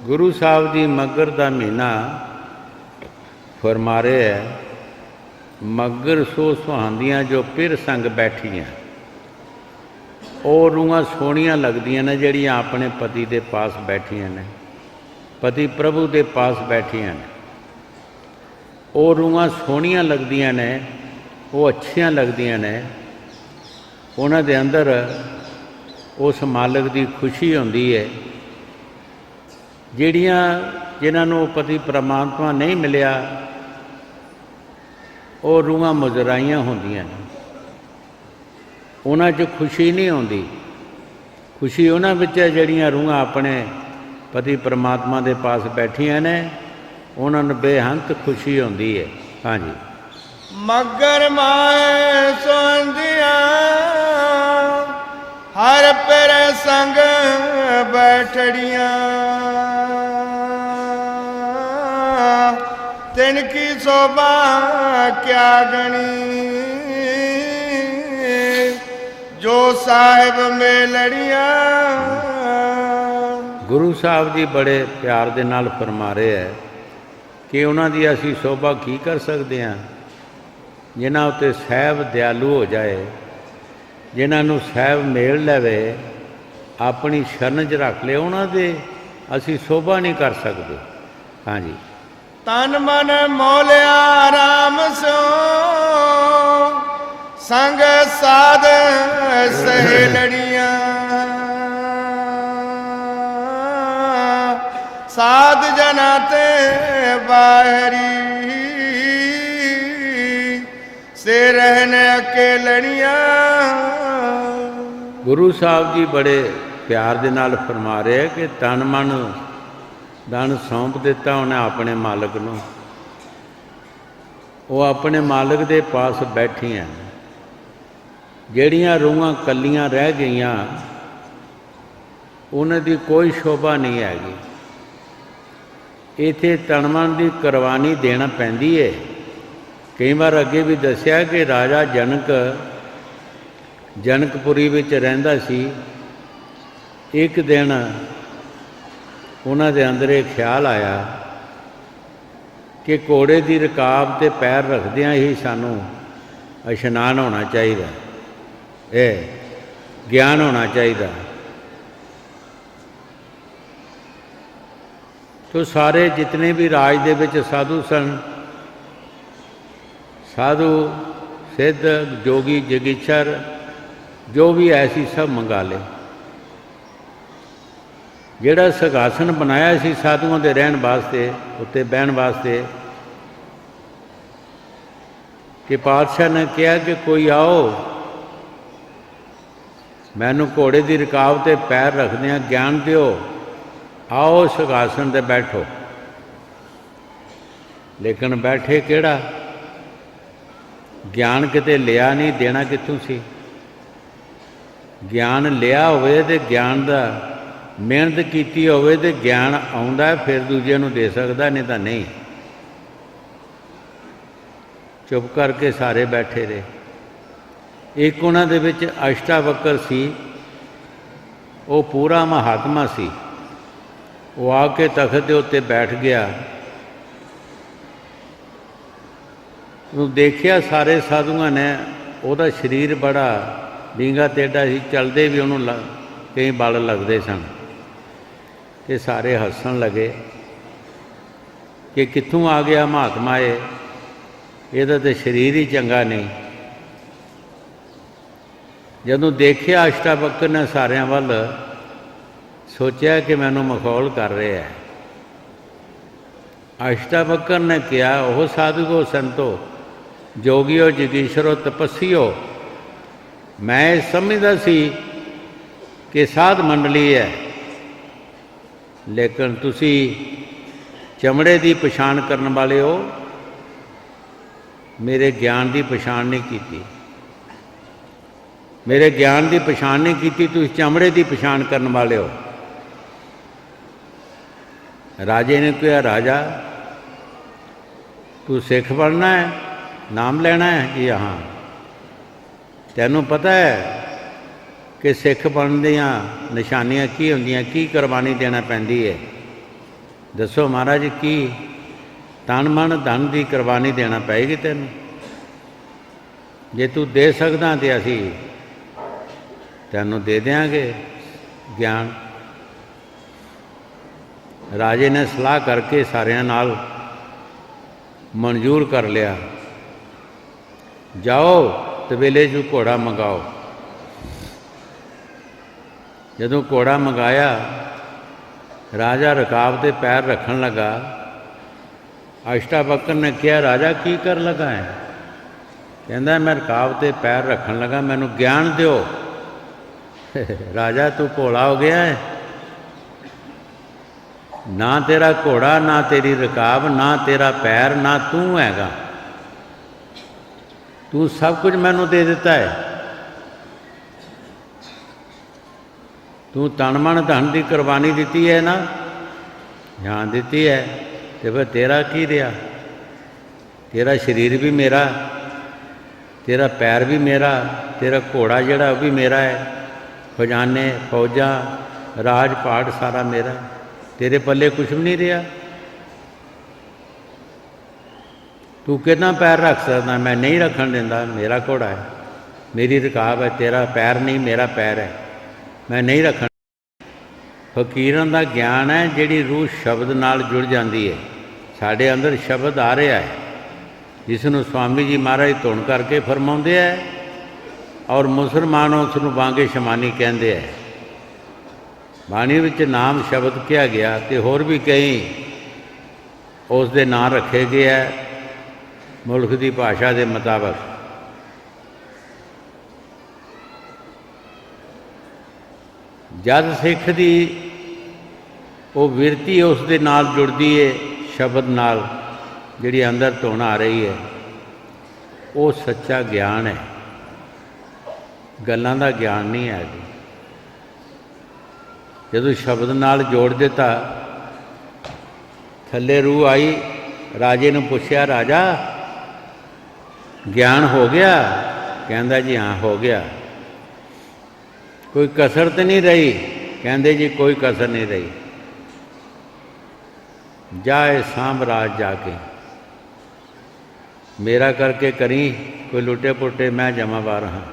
गुरु साहब जी मगर का महीना फरमा रहे है, मगर सो सुहांदियां जो पिर संग बैठियां, और रूहां सोहणियां लगदियां ने जिहड़ियां अपने पति के पास बैठियां ने, पति प्रभु के पास बैठियां ने। और रूहां सोहणियां लगदियां ने, वो अच्छियां लगदियां ने। उन्हां दे अंदर उस मालक की खुशी होंदी है। जिहड़ियां जिन्होंने पति परमात्मा नहीं मिलिया, और रूहां मुजराइयां होंदियां ने, उन्हां च खुशी नहीं होंदी। खुशी उन्हां विच है जिहड़ियां रूहां अपने पति परमात्मा के पास बैठियां ने, उन्होंने बेहंत खुशी होंदी है। हाँ जी। मगर माए सोंदिया हर पर संग बैठड़िया, तिनकी शोभा क्या गणी, जो साहिब में लड़िया। गुरु साहब जी बड़े प्यार दे नाल फरमा रहे है कि उन्हां दी असी शोभा की कर सकते हैं, जिन्हां उत्ते सहब दयालु हो जाए, ਜਿਨ੍ਹਾਂ ਨੂੰ ਸਾਹਿਬ ਮੇਲ ਲਵੇ, ਆਪਣੀ ਸ਼ਰਨ 'ਚ ਰੱਖ ਲਏ, ਉਹਨਾਂ ਦੇ ਅਸੀਂ ਸੋਭਾ ਨਹੀਂ ਕਰ ਸਕਦੇ। ਹਾਂਜੀ। ਤਨ ਮਨ ਮੋਲਿਆ ਰਾਮ ਸੋ, ਸੰਗ ਸਾਧ ਸਹੇਲੜੀਆਂ, ਸਾਧ ਜਨਾਂ ਤੇ ਬਾਹਰੀ, ਸੇ ਰਹਿਣ ਅਕੇਲੜੀਆਂ। ਗੁਰੂ ਸਾਹਿਬ ਜੀ ਬੜੇ ਪਿਆਰ ਦੇ ਨਾਲ ਫਰਮਾ ਰਹੇ ਕਿ ਤਨ ਮਨ ਧਨ ਸੌਂਪ ਦਿੱਤਾ ਉਹਨੇ ਆਪਣੇ ਮਾਲਕ ਨੂੰ, ਉਹ ਆਪਣੇ ਮਾਲਕ ਦੇ ਪਾਸ ਬੈਠੀਆਂ। ਜਿਹੜੀਆਂ ਰੂਹਾਂ ਕੱਲੀਆਂ ਰਹਿ ਗਈਆਂ, ਉਹਨਾਂ ਦੀ ਕੋਈ ਸ਼ੋਭਾ ਨਹੀਂ ਹੈਗੀ। ਇੱਥੇ ਤਨ ਮਨ ਦੀ ਕੁਰਬਾਨੀ ਦੇਣਾ ਪੈਂਦੀ ਹੈ। ਕਈ ਵਾਰ ਅੱਗੇ ਵੀ ਦੱਸਿਆ ਕਿ ਰਾਜਾ ਜਨਕਪੁਰੀ ਵਿੱਚ ਰਹਿੰਦਾ ਸੀ। ਇੱਕ ਦਿਨ ਉਹਨਾਂ ਦੇ ਅੰਦਰ ਇਹ ਖਿਆਲ ਆਇਆ ਕਿ ਘੋੜੇ ਦੀ ਰਕਾਬ 'ਤੇ ਪੈਰ ਰੱਖਦਿਆਂ ਹੀ ਸਾਨੂੰ ਇਸ਼ਨਾਨ ਹੋਣਾ ਚਾਹੀਦਾ, ਇਹ ਗਿਆਨ ਹੋਣਾ ਚਾਹੀਦਾ। ਤੋ ਸਾਰੇ ਜਿਤਨੇ ਵੀ ਰਾਜ ਦੇ ਵਿੱਚ ਸਾਧੂ ਸਨ, ਸਾਧੂ ਸਿੱਧ ਜੋਗੀ ਜਗੀਸ਼ਰ ਜੋ ਵੀ ਐਸੀ ਸਭ ਮੰਗਾ ਲਏ। ਜਿਹੜਾ ਸਿੰਘਾਸਨ ਬਣਾਇਆ ਸੀ ਸਾਧੂਆਂ ਦੇ ਰਹਿਣ ਵਾਸਤੇ, ਉੱਤੇ ਬਹਿਣ ਵਾਸਤੇ, ਕਿ ਪਾਤਸ਼ਾਹ ਨੇ ਕਿਹਾ ਕਿ ਕੋਈ ਆਓ, ਮੈਨੂੰ ਘੋੜੇ ਦੀ ਰਕਾਬ 'ਤੇ ਪੈਰ ਰੱਖਦਿਆਂ ਗਿਆਨ ਦਿਓ, ਆਓ ਸਿੰਘਾਸਨ 'ਤੇ ਬੈਠੋ। ਲੇਕਿਨ ਬੈਠੇ ਕਿਹੜਾ? ਗਿਆਨ ਕਿਤੇ ਲਿਆ ਨਹੀਂ, ਦੇਣਾ ਕਿੱਥੋਂ ਸੀ? ਗਿਆਨ ਲਿਆ ਹੋਵੇ ਤੇ ਗਿਆਨ ਦਾ ਮਿਹਨਤ ਕੀਤੀ ਹੋਵੇ ਤੇ ਗਿਆਨ ਆਉਂਦਾ, ਫਿਰ ਦੂਜੇ ਨੂੰ ਦੇ ਸਕਦਾ, ਨਹੀਂ ਤਾਂ ਨਹੀਂ। ਚੁੱਪ ਕਰਕੇ ਸਾਰੇ ਬੈਠੇ ਰਹੇ। ਇੱਕ ਉਹਨਾਂ ਦੇ ਵਿੱਚ ਅਸ਼ਟਾਵਕਰ ਸੀ, ਉਹ ਪੂਰਾ ਮਹਾਤਮਾ ਸੀ। ਉਹ ਆ ਕੇ ਤਖਤ ਦੇ ਉੱਤੇ ਬੈਠ ਗਿਆ। ਉਹ ਦੇਖਿਆ ਸਾਰੇ ਸਾਧੂਆਂ ਨੇ, ਉਹਦਾ ਸਰੀਰ ਬੜਾ ਡੀਂਗਾ ਟੇਢਾ ਸੀ, ਚੱਲਦੇ ਵੀ ਉਹਨੂੰ ਕਈ ਬਲ ਲੱਗਦੇ ਸਨ। ਤੇ ਸਾਰੇ ਹੱਸਣ ਲੱਗੇ ਕਿ ਕਿੱਥੋਂ ਆ ਗਿਆ ਮਹਾਤਮਾ ਇਹ, ਇਹਦਾ ਤਾਂ ਸਰੀਰ ਹੀ ਚੰਗਾ ਨਹੀਂ। ਜਦੋਂ ਦੇਖਿਆ ਅਸ਼ਟਾਵਕਰ ਨੇ ਸਾਰਿਆਂ ਵੱਲ, ਸੋਚਿਆ ਕਿ ਮੈਨੂੰ ਮਖੌਲ ਕਰ ਰਿਹਾ ਹੈ। ਅਸ਼ਟਾਵਕਰ ਨੇ ਕਿਹਾ, ਉਹ ਸਾਧੂਓ ਸੰਤੋ, ਜੋਗੀਓ ਜਗੀਸ਼ਰੋ ਤਪੱਸੀਓ, ਮੈਂ ਸਮਝਦਾ ਸੀ ਕਿ ਸਾਧ ਮੰਡਲੀ ਹੈ, ਲੇਕਿਨ ਤੁਸੀਂ ਚਮੜੇ ਦੀ ਪਛਾਣ ਕਰਨ ਵਾਲੇ ਹੋ, ਮੇਰੇ ਗਿਆਨ ਦੀ ਪਛਾਣ ਨਹੀਂ ਕੀਤੀ। ਮੇਰੇ ਗਿਆਨ ਦੀ ਪਛਾਣ ਨਹੀਂ ਕੀਤੀ, ਤੁਸੀਂ ਚਮੜੇ ਦੀ ਪਛਾਣ ਕਰਨ ਵਾਲੇ ਹੋ। ਰਾਜੇ ਨੇ ਕਿਹਾ, ਰਾਜਾ ਤੂੰ ਸਿੱਖ ਬਣਨਾ ਹੈ, ਨਾਮ ਲੈਣਾ ਹੈ? ਕਿ ਹਾਂ। ਤੈਨੂੰ ਪਤਾ ਹੈ ਕਿ ਸਿੱਖ ਬਣਨ ਦੀਆਂ ਨਿਸ਼ਾਨੀਆਂ ਕੀ ਹੁੰਦੀਆਂ, ਕੀ ਕੁਰਬਾਨੀ ਦੇਣਾ ਪੈਂਦੀ ਹੈ? ਦੱਸੋ ਮਹਾਰਾਜ, ਕੀ ਤਨ ਮਨ ਧਨ ਦੀ ਕੁਰਬਾਨੀ ਦੇਣਾ ਪਏਗੀ ਤੈਨੂੰ? ਜੇ ਤੂੰ ਦੇ ਸਕਦਾ ਤਾਂ ਅਸੀਂ ਤੈਨੂੰ ਦੇ ਦਿਆਂਗੇ ਗਿਆਨ। ਰਾਜੇ ਨੇ ਸਲਾਹ ਕਰਕੇ ਸਾਰਿਆਂ ਨਾਲ ਮਨਜ਼ੂਰ ਕਰ ਲਿਆ, ਜਾਓ ਤਬੇਲੇ 'ਚੋਂ ਘੋੜਾ ਮੰਗਾਓ। ਜਦੋਂ ਘੋੜਾ ਮੰਗਾਇਆ, ਰਾਜਾ ਰਕਾਬ 'ਤੇ ਪੈਰ ਰੱਖਣ ਲੱਗਾ। ਅਸ਼ਟਾਵਕਰ ਨੇ ਕਿਹਾ, ਰਾਜਾ ਕੀ ਕਰਨ ਲੱਗਾ ਹੈ? ਕਹਿੰਦਾ, ਮੈਂ ਰਕਾਬ 'ਤੇ ਪੈਰ ਰੱਖਣ ਲੱਗਾ, ਮੈਨੂੰ ਗਿਆਨ ਦਿਓ। ਰਾਜਾ ਤੂੰ ਭੋਲਾ ਹੋ ਗਿਆ ਹੈ, ਨਾ ਤੇਰਾ ਘੋੜਾ, ਨਾ ਤੇਰੀ ਰਕਾਬ, ਨਾ ਤੇਰਾ ਪੈਰ, ਨਾ ਤੂੰ ਹੈਗਾ। ਤੂੰ ਸਭ ਕੁਝ ਮੈਨੂੰ ਦੇ ਦਿੱਤਾ ਹੈ। ਤੂੰ ਤਨ ਮਨ ਧਨ ਦੀ ਕੁਰਬਾਨੀ ਦਿੱਤੀ ਹੈ ਨਾ? ਹਾਂ ਦਿੱਤੀ ਹੈ। ਤੇ ਫਿਰ ਤੇਰਾ ਕੀ ਰਿਹਾ? ਤੇਰਾ ਸਰੀਰ ਵੀ ਮੇਰਾ, ਤੇਰਾ ਪੈਰ ਵੀ ਮੇਰਾ, ਤੇਰਾ ਘੋੜਾ ਜਿਹੜਾ ਉਹ ਵੀ ਮੇਰਾ ਹੈ, ਖਜ਼ਾਨੇ, ਫੌਜਾਂ, ਰਾਜ ਪਾਟ ਸਾਰਾ ਮੇਰਾ। ਤੇਰੇ ਪੱਲੇ ਕੁਛ ਵੀ ਨਹੀਂ ਰਿਹਾ। ਤੂੰ ਕਿੰਨਾ ਪੈਰ ਰੱਖ ਸਕਦਾ? ਮੈਂ ਨਹੀਂ ਰੱਖਣ ਦਿੰਦਾ, ਮੇਰਾ ਘੋੜਾ ਹੈ, मेरी रकाब है, तेरा पैर नहीं मेरा पैर है, मैं नहीं रखना। फकीरां दा ज्ञान है जिहड़ी रूह शब्द नाल जुड़ जाती है। साढ़े अंदर शब्द आ रहा है जिसनों स्वामी जी महाराज धुन करके फरमाउंदे है, और मुसलमान उसनूं बांगे शमानी कहते हैं। बाणी विच नाम शब्द किया गया तो होर भी कई उस दे नाम रखे गए है मुल्क की भाषा के मुताबिक। जद सिख की वो विरती उस दे नाल जुड़ती है शब्द नाल, जिहड़ी अंदर धुन आ रही है, वो सच्चा ज्ञान है, गल्लां दा ज्ञान नहीं है जी। जदों शब्द नाल जोड़ दिता, थल्ले रूह आई, राजे ने पूछया, राजा ज्ञान हो गया? कहंदा जी हाँ हो गया। कोई कसर तो नहीं रही? कहंदे जी कोई कसर नहीं रही। जाए सांभ राज जाके, मेरा करके करी, कोई लुटे पुटे मैं जमावार हाँ,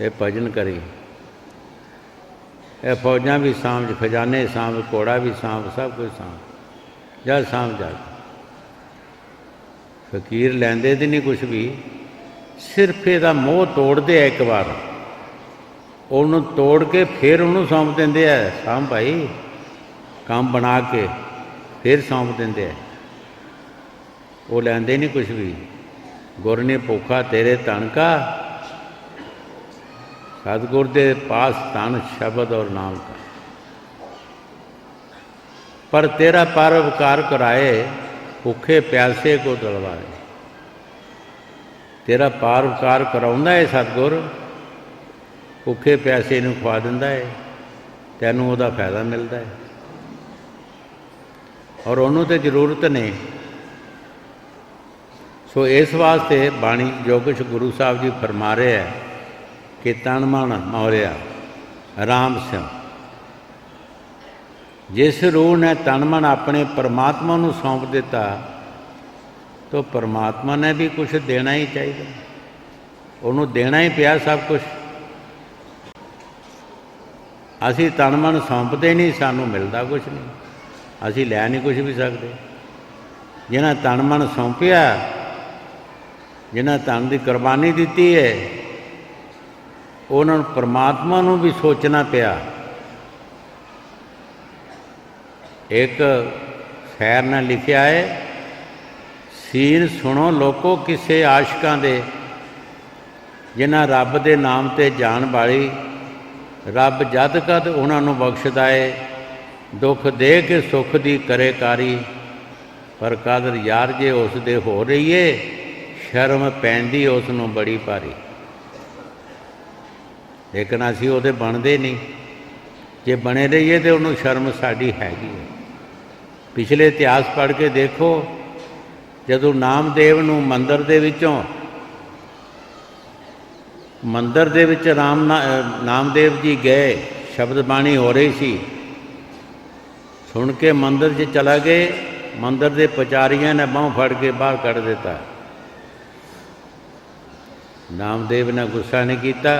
ये भजन करी। ये फौजां भी सांभ, खजाने सांभ, घोड़ा भी सांभ, सब कुछ सांभ, जा सांभ जा। फकीर लैंदे तो नहीं कुछ भी, सिर्फ ਇਹਦਾ मोह तोड़ते एक बार, ਉਹਨੂੰ तोड़ के फिर ਉਹਨੂੰ सौंप ਦਿੰਦੇ ਆ। सांभ भाई काम बना के फिर सौंप ਦਿੰਦੇ ਆ, वो लैंदे नहीं कुछ भी। गुर ने भूखा तेरे धन का, सतगुर दे पास धन शब्द और नाम का। पर तेरा परोपकार कराए, भूखे प्यासे को दिलवाए। तेरा परोपकार कराउंदा है सतगुर, भूखे प्यासे नूं खवा दिंदा है, तैनूं उहदा फायदा मिलता है, और उन्होंने तो जरूरत नहीं। सो इस वास्ते बाणी जो कुछ गुरु साहब जी फरमा रहे हैं कि तन मन मौरिया राम सिंह, जिस रूह ने तन मन अपने परमात्मा नूं सौंप दिता, तो परमात्मा ने भी कुछ देना ही चाहिए, उन्होंने देना ही पिया सब कुछ। असी तन मन सौंपते नहीं, सानू मिलता कुछ नहीं, असी लै नहीं कुछ भी सकते। जिन्हें तन मन सौंपिया, जिन्हें तन की कुर्बानी दी है, उन्होंने परमात्मा नूं भी सोचना पिया। एक खैर ने लिखा है, सीन सुनो लोको किसे आशिकां दे, जिन्हां रब दे नाम ते जान वाली, रब जद कद उन्होंने बख्शदा है, दुख दे के सुख दी करे कारी, पर कदर यार जे उस दे हो रही है, शर्म पैंदी उसनों बड़ी भारी। लेकिन असी उहदे बनते नहीं, जे बने रहिए तो उन्होंने शर्म साड़ी हैगी है। पिछले इतिहास पढ़ के देखो, जदों नामदेव नूं मंदिर दे विचों, मंदिर दे विच नामदेव जी गए, शब्द बाणी हो रही सी, सुन के मंदिर च चला गए, मंदिर के पुजारियों ने बांह फड़ के बाहर कढ़ दिता। नामदेव ने गुस्सा नहीं किया,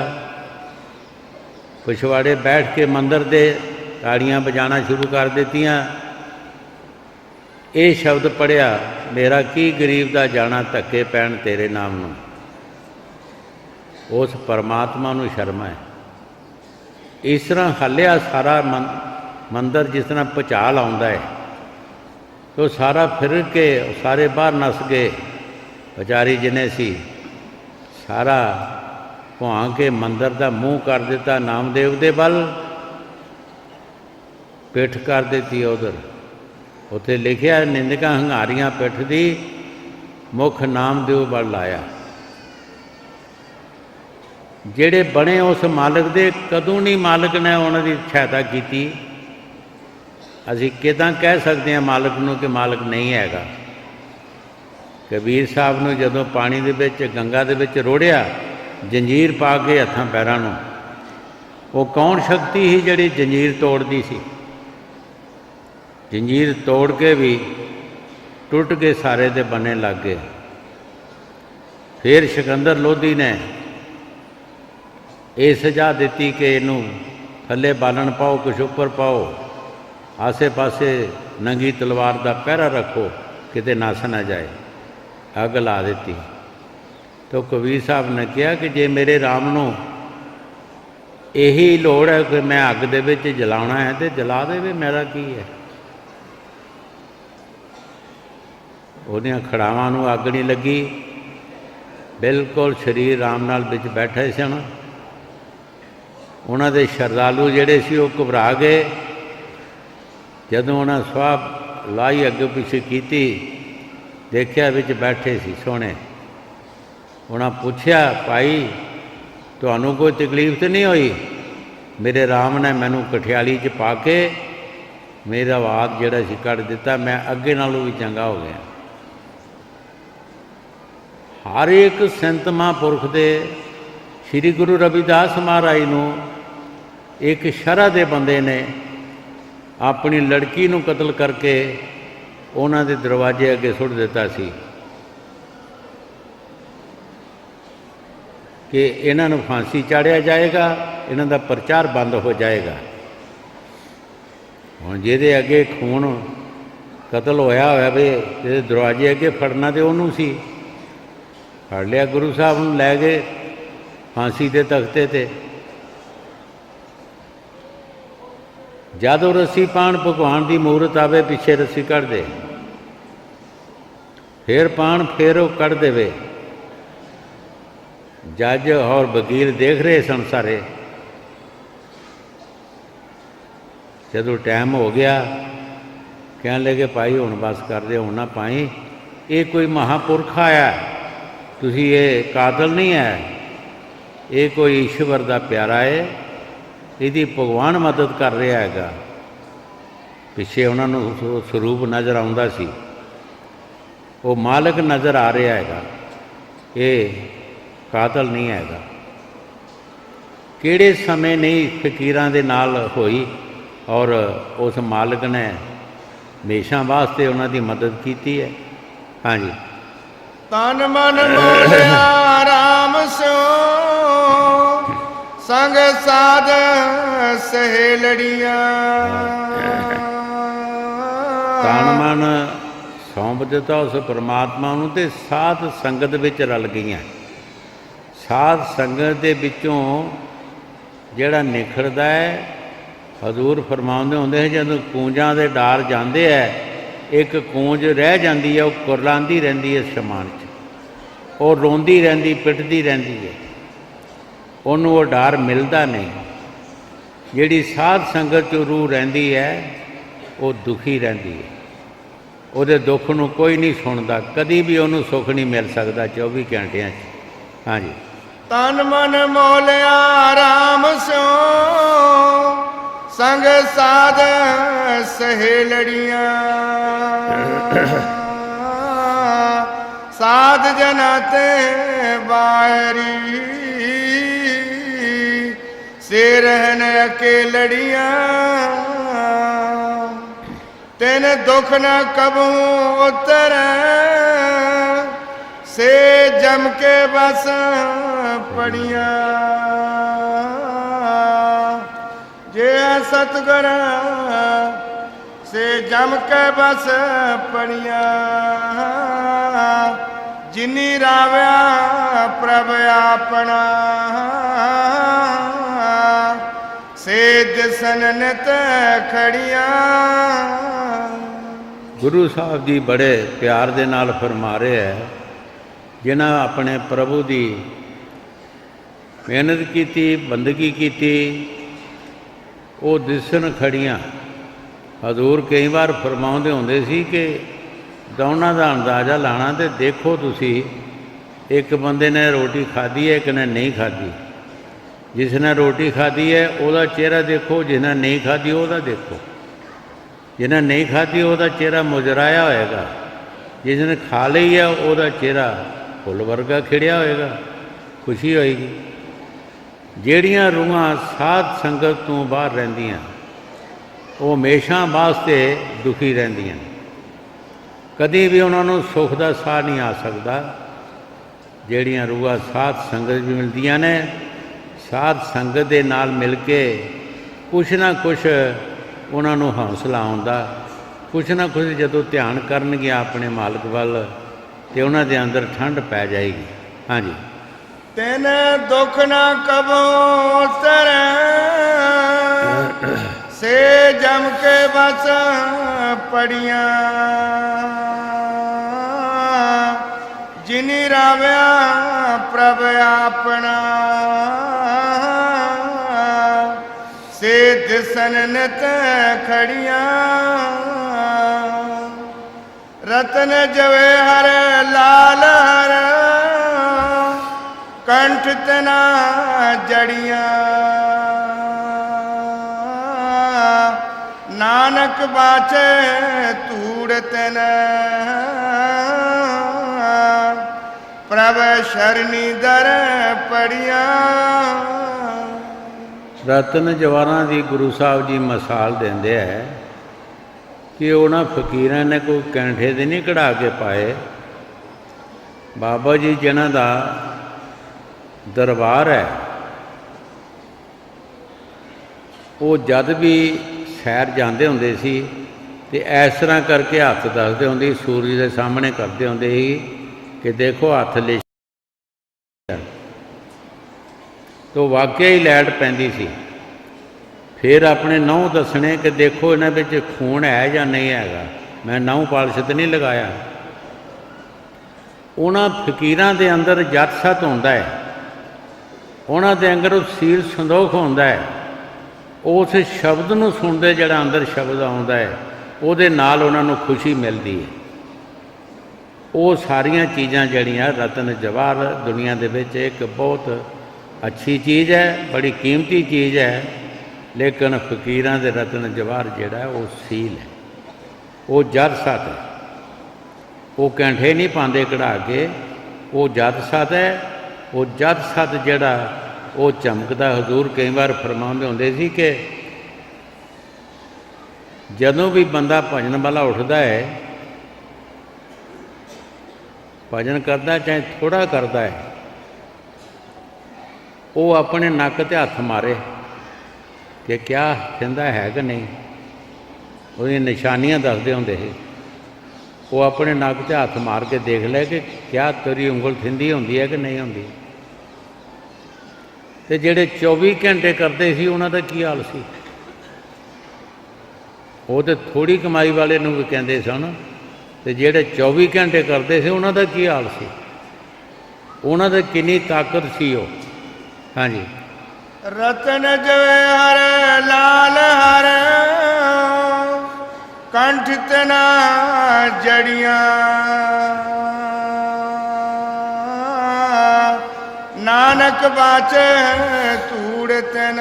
पिछवाड़े बैठ के मंदिर दे ताड़ियां बजाना शुरू कर दित्तियां। ये शब्द पढ़िया, मेरा की गरीब दा जाना धक्के पैण तेरे नाम नूं। उस परमात्मा नूं शर्म है। इस तरह हलिया सारा मंदिर, जिस तरह भुचाल आउंदा है, तो सारा फिर के सारे बाहर नस गए। पुजारी जिन्हें सी सारा भुआ के मंदिर का मूँह कर दिता नामदेव दे बल, पिठ कर दी उधर। उत्थे लिखिया, निंदका हंगारियां पिठ दी, मुख नामदेव बल लाया। ਜਿਹੜੇ बने उस मालिक दे, कदों नहीं मालिक ने उन्होंने सहायता की। असी किदां कह सकते हैं मालिक नूं कि मालिक नहीं हैगा। कबीर साहब नूं जदों पानी दे विच गंगा दे विच रोड़िया, जंजीर पा के हत्थां पैरां नूं, वो कौन शक्ति ही जिहड़ी जंजीर तोड़दी सी? जंजीर तोड़ के भी टुट के सारे दे बने लग गए। फिर सिकंदर लोधी ने ਇਹ ਸਜ਼ਾ ਦਿੱਤੀ ਕਿ ਇਹਨੂੰ ਥੱਲੇ ਬਾਲਣ ਪਾਓ, ਕੁਛ ਉੱਪਰ ਪਾਓ, ਆਸੇ ਪਾਸੇ ਨੰਗੀ ਤਲਵਾਰ ਦਾ ਪਹਿਰਾ ਰੱਖੋ, ਕਿਤੇ ਨਸ ਨਾ ਜਾਏ। ਅੱਗ ਲਾ ਦਿੱਤੀ। ਤਾਂ ਕਬੀਰ ਸਾਹਿਬ ਨੇ ਕਿਹਾ ਕਿ ਜੇ ਮੇਰੇ ਰਾਮ ਨੂੰ ਇਹੀ ਲੋੜ ਹੈ ਕਿ ਮੈਂ ਅੱਗ ਦੇ ਵਿੱਚ ਜਲਾਉਣਾ ਹੈ ਤੇ ਜਲਾ ਦੇਵੇ, ਮੇਰਾ ਕੀ ਹੈ। ਉਹਦੀਆਂ ਖੜਾਵਾਂ ਨੂੰ ਅੱਗ ਨਹੀਂ ਲੱਗੀ, ਬਿਲਕੁਲ ਸਰੀਰ ਰਾਮ ਨਾਲ ਵਿੱਚ ਬੈਠੇ ਸਨ। ਉਹਨਾਂ ਦੇ ਸ਼ਰਧਾਲੂ ਜਿਹੜੇ ਸੀ ਉਹ ਘਬਰਾ ਗਏ। ਜਦੋਂ ਉਹਨਾਂ ਸਵਾਹ ਲਾਈ ਅੱਗੇ ਪਿੱਛੇ ਕੀਤੀ, ਦੇਖਿਆ ਵਿੱਚ ਬੈਠੇ ਸੀ ਸੋਹਣੇ। ਉਹਨਾਂ ਪੁੱਛਿਆ, ਭਾਈ ਤੁਹਾਨੂੰ ਕੋਈ ਤਕਲੀਫ ਤਾਂ ਨਹੀਂ ਹੋਈ? ਮੇਰੇ ਰਾਮ ਨੇ ਮੈਨੂੰ ਕਠਿਆਲੀ 'ਚ ਪਾ ਕੇ ਮੇਰਾ ਵਾਦ ਜਿਹੜਾ ਸੀ ਕੱਢ ਦਿੱਤਾ, ਮੈਂ ਅੱਗੇ ਨਾਲੋਂ ਵੀ ਚੰਗਾ ਹੋ ਗਿਆ। ਹਰ ਇੱਕ ਸੰਤ ਮਹਾਂਪੁਰਖ ਦੇ, ਸ਼੍ਰੀ ਗੁਰੂ ਰਵਿਦਾਸ ਮਹਾਰਾਜ ਨੂੰ ਇੱਕ ਸ਼ਰ੍ਹਾ ਦੇ ਬੰਦੇ ਨੇ ਆਪਣੀ ਲੜਕੀ ਨੂੰ ਕਤਲ ਕਰਕੇ ਉਹਨਾਂ ਦੇ ਦਰਵਾਜ਼ੇ ਅੱਗੇ ਸੁੱਟ ਦਿੱਤਾ ਸੀ ਕਿ ਇਹਨਾਂ ਨੂੰ ਫਾਂਸੀ ਚਾੜਿਆ ਜਾਏਗਾ, ਇਹਨਾਂ ਦਾ ਪ੍ਰਚਾਰ ਬੰਦ ਹੋ ਜਾਏਗਾ। ਹੁਣ ਜਿਹਦੇ ਅੱਗੇ ਖੂਨ ਕਤਲ ਹੋਇਆ ਹੋਇਆ ਵੇ, ਜਿਹਦੇ ਦਰਵਾਜ਼ੇ ਅੱਗੇ ਫੜਨਾ ਤੇ ਉਹਨੂੰ ਸੀ। ਫੜ ਲਿਆ, ਗੁਰੂ ਸਾਹਿਬ ਨੂੰ ਲੈ ਗਏ ਫਾਂਸੀ ਦੇ ਤਖਤੇ 'ਤੇ। ਜਦੋਂ ਰੱਸੀ ਪਾਣ ਭਗਵਾਨ ਦੀ ਮੂਰਤ ਆਵੇ, ਪਿੱਛੇ ਰੱਸੀ ਕੱਢ ਦੇ, ਫਿਰ ਪਾਣ, ਫਿਰ ਉਹ ਕੱਢ ਦੇਵੇ। ਜੱਜ ਔਰ ਵਕੀਲ ਦੇਖ ਰਹੇ ਸਨ ਸਾਰੇ। ਜਦੋਂ ਟਾਈਮ ਹੋ ਗਿਆ, ਕਹਿਣ ਲੱਗੇ ਭਾਈ ਹੁਣ ਬਸ ਕਰਦੇ, ਹੁਣ ਨਾ ਪਾਈ, ਇਹ ਕੋਈ ਮਹਾਂਪੁਰਖ ਆਇਆ, ਤੁਸੀਂ ਇਹ ਕਾਤਲ ਨਹੀਂ ਹੈ, ਇਹ ਕੋਈ ਈਸ਼ਵਰ ਦਾ ਪਿਆਰਾ ਹੈ, ਇਹਦੀ ਭਗਵਾਨ ਮਦਦ ਕਰ ਰਿਹਾ ਹੈਗਾ। ਪਿੱਛੇ ਉਹਨਾਂ ਨੂੰ ਸਰੂਪ ਨਜ਼ਰ ਆਉਂਦਾ ਸੀ, ਉਹ ਮਾਲਕ ਨਜ਼ਰ ਆ ਰਿਹਾ ਹੈਗਾ, ਇਹ ਕਾਤਲ ਨਹੀਂ ਹੈਗਾ। ਕਿਹੜੇ ਸਮੇਂ ਨਹੀਂ ਫਕੀਰਾਂ ਦੇ ਨਾਲ ਹੋਈ, ਔਰ ਉਸ ਮਾਲਕ ਨੇ ਹਮੇਸ਼ਾ ਵਾਸਤੇ ਉਹਨਾਂ ਦੀ ਮਦਦ ਕੀਤੀ ਹੈ। ਹਾਂਜੀ। ਤਨ ਮਨ ਮੋਹਿਆ ਰਾਮ ਸਿਓ, ਸੰਗ ਸਾਧ ਸਹੇਲੜੀਆਂ। ਤਨ ਮਨ ਸੌਂਪ ਦਿੱਤਾ ਉਸ ਪਰਮਾਤਮਾ ਨੂੰ, ਤੇ ਸਾਧ ਸੰਗਤ ਵਿੱਚ ਰਲ ਗਈਆਂ। ਸਾਧ ਸੰਗਤ ਦੇ ਵਿੱਚੋਂ ਜਿਹੜਾ ਨਿਖਰਦਾ ਹੈ, ਹਜ਼ੂਰ ਫਰਮਾਉਂਦੇ ਹੁੰਦੇ ਹੈ, ਜਦੋਂ ਕੂੰਜਾਂ ਦੇ ਡਾਰ ਜਾਂਦੇ ਹੈ, ਇੱਕ ਕੂੰਜ ਰਹਿ ਜਾਂਦੀ ਹੈ, ਉਹ ਕੁਰਲਾਉਂਦੀ ਰਹਿੰਦੀ ਹੈ ਸਮਾਨ 'ਚ, ਉਹ ਰੋਂਦੀ ਰਹਿੰਦੀ, ਪਿੱਟਦੀ ਰਹਿੰਦੀ ਹੈ, ਉਹਨੂੰ ਉਹ ਡਾਰ ਮਿਲਦਾ ਨਹੀਂ। ਜਿਹੜੀ ਸਾਧ ਸੰਗਤ 'ਚ ਰੂਹ ਰਹਿੰਦੀ ਹੈ, ਉਹ ਦੁਖੀ ਰਹਿੰਦੀ ਹੈ, ਉਹਦੇ ਦੁੱਖ ਨੂੰ ਕੋਈ ਨਹੀਂ ਸੁਣਦਾ, ਕਦੀ ਵੀ ਉਹਨੂੰ ਸੁੱਖ ਨਹੀਂ ਮਿਲ ਸਕਦਾ 24 ਘੰਟਿਆਂ 'ਚ। ਹਾਂਜੀ। ਤਨ ਮਨ ਮੋਲਿਆ ਰਾਮ ਸਿਓ, ਸੰਗ ਸਾਧ ਸਹੇਲੜੀਆਂ। ਸਾਧ ਜਨਾਂ ਤੇ ਬਾਹਰੀ, ਸੇ ਰਹਿਨ ਅਕੇਲੜੀਆਂ। ਤਿਨ ਦੁਖ ਨ ਕਬੂ ਉਤਰੈ, ਸੇ ਜਮ ਕੇ ਬਸ ਪੜੀਆਂ। ਜੇ ਸਤਿਗੁਰ ਸੇ ਜਮ ਕੇ ਬਸ ਪੜੀਆਂ। ਜਿਨੀ ਰਾਵਿਆ ਪ੍ਰਭ ਆਪਣਾ, ਸੇ ਦਿਸਨ ਨਿਤ ਖੜੀਆਂ। ਗੁਰੂ ਸਾਹਿਬ ਜੀ ਬੜੇ ਪਿਆਰ ਦੇ ਨਾਲ ਫਰਮਾ ਰਹੇ ਹੈ, ਜਿਨ੍ਹਾਂ ਆਪਣੇ ਪ੍ਰਭੂ ਦੀ ਮਿਹਨਤ ਕੀਤੀ, ਬੰਦਗੀ ਕੀਤੀ, ਉਹ ਦਿਸਣ ਖੜੀਆਂ। ਹਜ਼ੂਰ ਕਈ ਵਾਰ ਫਰਮਾਉਂਦੇ ਹੁੰਦੇ ਸੀ ਕਿ ਦੋਨਾਂ ਦਾ ਅੰਦਾਜ਼ਾ ਲਾਣਾ, ਤੇ ਦੇਖੋ ਤੁਸੀਂ, ਇੱਕ ਬੰਦੇ ਨੇ ਰੋਟੀ ਖਾਧੀ ਹੈ, ਇੱਕ ਨੇ ਨਹੀਂ ਖਾਧੀ। ਜਿਸ ਨੇ ਰੋਟੀ ਖਾਧੀ ਹੈ ਉਹਦਾ ਚਿਹਰਾ ਦੇਖੋ, ਜਿਸ ਨੇ ਨਹੀਂ ਖਾਧੀ ਉਹਦਾ ਦੇਖੋ। ਜਿਹਨੇ ਨਹੀਂ ਖਾਧੀ ਉਹਦਾ ਚਿਹਰਾ ਮੁਜਰਾਇਆ ਹੋਏਗਾ, ਜਿਸ ਨੇ ਖਾ ਲਈ ਹੈ ਉਹਦਾ ਚਿਹਰਾ ਫੁੱਲ ਵਰਗਾ ਖਿੜਿਆ ਹੋਏਗਾ, ਖੁਸ਼ੀ ਹੋਏਗੀ। ਜਿਹੜੀਆਂ ਰੂਹਾਂ ਸਾਧ ਸੰਗਤ ਤੋਂ ਬਾਹਰ ਰਹਿੰਦੀਆਂ, ਉਹ ਹਮੇਸ਼ਾ ਵਾਸਤੇ ਦੁਖੀ ਰਹਿੰਦੀਆਂ, ਕਦੀ ਵੀ ਉਹਨਾਂ ਨੂੰ ਸੁੱਖ ਦਾ ਸਾਹ ਨਹੀਂ ਆ ਸਕਦਾ। ਜਿਹੜੀਆਂ ਰੂਹਾਂ ਸਾਧ ਸੰਗਤ ਵੀ ਮਿਲਦੀਆਂ ਨੇ, ਸਾਧ ਸੰਗਤ ਦੇ ਨਾਲ ਮਿਲ ਕੇ ਕੁਛ ਨਾ ਕੁਛ ਉਹਨਾਂ ਨੂੰ ਹੌਸਲਾ ਆਉਂਦਾ, ਕੁਛ ਨਾ ਕੁਛ ਜਦੋਂ ਧਿਆਨ ਕਰਨਗੇ ਆਪਣੇ ਮਾਲਕ ਵੱਲ ਤੇ ਉਹਨਾਂ ਦੇ ਅੰਦਰ ਠੰਡ ਪੈ ਜਾਏਗੀ। ਹਾਂਜੀ। ਤਿਨ ਦੁਖ ਨਾ ਕਬੋ ਉਤਰੈ, ਸੇ ਜਮ ਕੇ ਬਸ ਪੜੀਆਂ। ਜਿਨੀ ਰਾਵਿਆ ਪ੍ਰਭ ਆਪਣਾ, ਸੇ ਦਿਸਨ ਨਿਤ ਖੜੀਆਂ। ਰਤਨ ਜਵੇ ਹਰ ਲਾਲ ਹਰ, ਕੰਠ ਤਨਾ ਜੜੀਆਂ। ਨਾਨਕ ਬਾਚੇ ਧੂੜ ਤਨ, ਪ੍ਰਭ ਸ਼ਰਨੀ ਦਰ ਪੜੀਆਂ। ਰਤਨ ਜਵਾਹਰਾਂ ਦੀ ਗੁਰੂ ਸਾਹਿਬ ਜੀ ਮਿਸਾਲ ਦਿੰਦੇ ਹੈ ਕਿ ਉਹਨਾਂ ਫਕੀਰਾਂ ਨੇ ਕੋਈ ਕੈਂਠੇ ਦੇ ਨਹੀਂ ਕਢਾ ਕੇ ਪਾਏ। ਬਾਬਾ ਜੀ ਜਿਨ੍ਹਾਂ ਦਾ ਦਰਬਾਰ ਹੈ, ਉਹ ਜਦ ਵੀ ਸੈਰ ਜਾਂਦੇ ਹੁੰਦੇ ਸੀ ਤੇ ਇਸ ਤਰ੍ਹਾਂ ਕਰਕੇ ਹੱਥ ਦੱਸਦੇ ਹੁੰਦੇ, ਸੂਰਜ ਦੇ ਸਾਹਮਣੇ ਕਰਦੇ ਹੁੰਦੇ ਸੀ ਕਿ ਦੇਖੋ ਹੱਥ ਲਿਸ਼ਕ, ਤੋ ਵਾਕਿਆ ਹੀ ਲਾਈਟ ਪੈਂਦੀ ਸੀ। ਫਿਰ ਆਪਣੇ ਨਹੁੰ ਦੱਸਣੇ ਕਿ ਦੇਖੋ ਇਹਨਾਂ ਵਿੱਚ ਖੂਨ ਹੈ ਜਾਂ ਨਹੀਂ ਹੈਗਾ, ਮੈਂ ਨਹੁੰ ਪਾਲਿਸ਼ ਤਾਂ ਨਹੀਂ ਲਗਾਇਆ। ਉਹਨਾਂ ਫਕੀਰਾਂ ਦੇ ਅੰਦਰ ਜਤ ਸਤ ਹੁੰਦਾ ਹੈ, ਉਹਨਾਂ ਦੇ ਅੰਦਰ ਉਹ ਸੀਲ ਸੰਦੋਖ ਹੁੰਦਾ ਹੈ। ਉਸ ਸ਼ਬਦ ਨੂੰ ਸੁਣਦੇ ਜਿਹੜਾ ਅੰਦਰ ਸ਼ਬਦ ਆਉਂਦਾ ਹੈ, ਉਹਦੇ ਨਾਲ ਉਹਨਾਂ ਨੂੰ ਖੁਸ਼ੀ ਮਿਲਦੀ ਹੈ। ਉਹ ਸਾਰੀਆਂ ਚੀਜ਼ਾਂ ਜਿਹੜੀਆਂ ਰਤਨ ਜਵਾਹਰ ਦੁਨੀਆ ਦੇ ਵਿੱਚ ਇੱਕ ਬਹੁਤ ਅੱਛੀ ਚੀਜ਼ ਹੈ, ਬੜੀ ਕੀਮਤੀ ਚੀਜ਼ ਹੈ। ਲੇਕਿਨ ਫਕੀਰਾਂ ਦੇ ਰਤਨ ਜਵਾਹਰ ਜਿਹੜਾ ਉਹ ਸੀਲ ਹੈ, ਉਹ ਜਦ ਸਤ ਹੈ। ਉਹ ਕੈਂਠੇ ਨਹੀਂ ਪਾਉਂਦੇ ਕਢਾ ਕੇ, ਉਹ ਜਦ ਸਤ ਹੈ। ਉਹ ਜਦ ਸਤ ਜਿਹੜਾ ਉਹ ਚਮਕਦਾ। ਹਜ਼ੂਰ ਕਈ ਵਾਰ ਫਰਮਾਉਂਦੇ ਹੁੰਦੇ ਸੀ ਕਿ ਜਦੋਂ ਵੀ ਬੰਦਾ ਭਜਨ ਵਾਲਾ ਉੱਠਦਾ ਹੈ, ਭਜਨ ਕਰਦਾ ਚਾਹੇ ਥੋੜ੍ਹਾ ਕਰਦਾ ਹੈ, ਉਹ ਆਪਣੇ ਨੱਕ 'ਤੇ ਹੱਥ ਮਾਰੇ ਕਿ ਕਿਆ ਕਹਿੰਦਾ ਹੈ ਕਿ ਨਹੀਂ। ਉਹਦੀਆਂ ਨਿਸ਼ਾਨੀਆਂ ਦੱਸਦੇ ਹੁੰਦੇ ਸੀ। ਉਹ ਆਪਣੇ ਨੱਕ 'ਤੇ ਹੱਥ ਮਾਰ ਕੇ ਦੇਖ ਲੈ ਕਿ ਕਿਆ ਤੇਰੀ ਉਂਗਲ ਥਿੰਦੀ ਹੁੰਦੀ ਹੈ ਕਿ ਨਹੀਂ ਹੁੰਦੀ। ਤੇ ਜਿਹੜੇ 24 ਘੰਟੇ ਕਰਦੇ ਸੀ ਉਹਨਾਂ ਦਾ ਕੀ ਹਾਲ ਸੀ। ਉਹ ਤਾਂ ਥੋੜ੍ਹੀ ਕਮਾਈ ਵਾਲੇ ਨੂੰ ਵੀ ਕਹਿੰਦੇ ਸਨ, ਤੇ ਜਿਹੜੇ 24 ਘੰਟੇ ਕਰਦੇ ਸੀ ਉਹਨਾਂ ਦਾ ਕੀ ਹਾਲ ਸੀ। ਉਹਨਾਂ ਦਾ ਕਿੰਨੀ ਤਾਕਤ ਸੀ ਉਹ। ਹਾਂਜੀ। ਰਤਨ ਜਵੇ ਹਰ ਲਾਲ ਹਰ, ਕੰਠ ਤਨਾ ਜੜੀਆਂ। ਨਾਨਕ ਬਾਚੇ ਧੂੜ ਤਨ,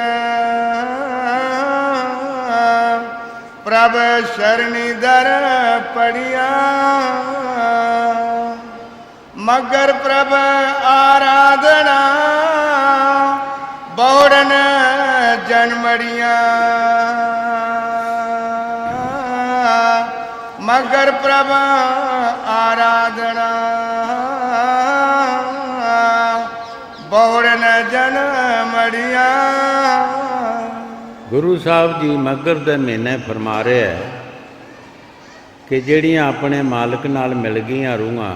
ਪ੍ਰਭ ਸ਼ਰਣੀ ਦਰ ਪੜੀਆਂ। ਮਗਰ ਪ੍ਰਭ ਆਰਾਧਨਾ, ਬੌੜਨ ਜਨਮੜੀਆਂ। ਮਗਰ ਪ੍ਰਭ ਆਰਾਧਨਾ, ਬੌੜਨ ਜਨਮੜੀਆਂ। ਗੁਰੂ ਸਾਹਿਬ ਜੀ ਮੱਘਰ ਦੇ ਮਹੀਨੇ ਫਰਮਾ ਰਹੇ ਹੈ ਕਿ ਜਿਹੜੀਆਂ ਆਪਣੇ ਮਾਲਕ ਨਾਲ ਮਿਲ ਗਈਆਂ ਰੂਹਾਂ,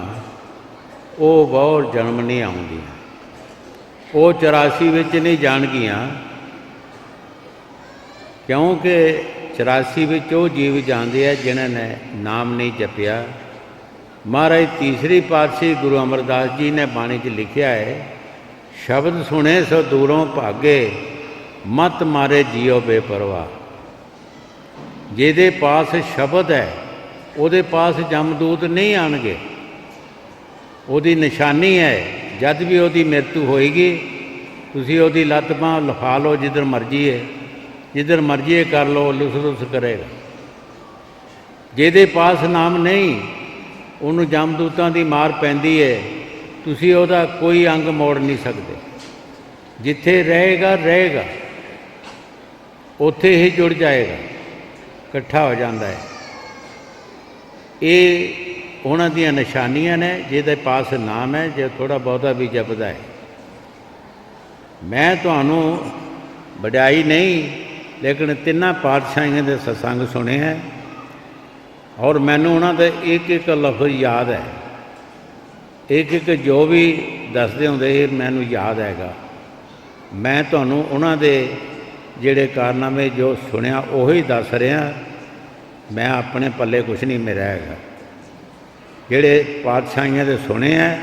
ਉਹ ਬਹੁਤ ਜਨਮ ਨਹੀਂ ਆਉਂਦੀਆਂ। ਉਹ 84 ਵਿੱਚ ਨਹੀਂ ਜਾਣਗੀਆਂ, ਕਿਉਂਕਿ 84 ਵਿੱਚ ਉਹ ਜੀਵ ਜਾਂਦੇ ਆ ਜਿਨ੍ਹਾਂ ਨੇ ਨਾਮ ਨਹੀਂ ਜਪਿਆ। ਮਹਾਰਾਜ ਤੀਸਰੀ ਪਾਤਸ਼ਾਹੀ ਗੁਰੂ ਅਮਰਦਾਸ ਜੀ ਨੇ ਬਾਣੀ 'ਚ ਲਿਖਿਆ ਹੈ, ਸ਼ਬਦ ਸੁਣੇ ਸੋ ਦੂਰੋਂ ਭਾਗੇ, ਮਤ ਮਾਰੇ ਜੀਓ ਬੇਪਰਵਾਹ। ਜਿਹਦੇ ਪਾਸ ਸ਼ਬਦ ਹੈ ਉਹਦੇ ਪਾਸ ਜਮਦੂਤ ਨਹੀਂ ਆਣਗੇ। ਉਹਦੀ ਨਿਸ਼ਾਨੀ ਹੈ, ਜਦ ਵੀ ਉਹਦੀ ਮ੍ਰਿਤੂ ਹੋਏਗੀ ਤੁਸੀਂ ਉਹਦੀ ਲੱਤ ਬਾਂਹ ਲਫਾ ਲਓ, ਜਿੱਧਰ ਮਰਜ਼ੀ ਹੈ, ਜਿੱਧਰ ਮਰਜ਼ੀ ਕਰ ਲਓ, ਲੁਸ ਲੁਸ ਕਰੇਗਾ। ਜਿਹਦੇ ਪਾਸ ਨਾਮ ਨਹੀਂ, ਉਹਨੂੰ ਜਮਦੂਤਾਂ ਦੀ ਮਾਰ ਪੈਂਦੀ ਹੈ, ਤੁਸੀਂ ਉਹਦਾ ਕੋਈ ਅੰਗ ਮੋੜ ਨਹੀਂ ਸਕਦੇ। ਜਿੱਥੇ ਰਹੇਗਾ ਰਹੇਗਾ, ਉੱਥੇ ਹੀ ਜੁੜ ਜਾਏਗਾ, ਇਕੱਠਾ ਹੋ ਜਾਂਦਾ ਹੈ। ਇਹ ਉਹਨਾਂ ਦੀਆਂ ਨਿਸ਼ਾਨੀਆਂ ਨੇ। ਜਿਹਦੇ ਪਾਸ ਨਾਮ ਹੈ, ਜੇ ਥੋੜ੍ਹਾ ਬਹੁਤਾ ਵੀ ਜਪਦਾ ਹੈ। मैं ਤੁਹਾਨੂੰ ਵਡਿਆਈ नहीं लेकिन ਤਿੰਨਾਂ ਪਾਤਸ਼ਾਹੀਆਂ ਦੇ सत्संग सुने हैं और मैनू उन्होंने एक एक लफ्ज़ याद है, एक एक जो भी दसदे होंदे मैनू याद हैगा। मैं तुहानू उन्होंने जिहड़े कारनामे जो सुनिया उही दस रहा, मैं अपने पल्ले कुछ नहीं मेरा हैगा। जिहड़े पातशाहियां दे सुने हैं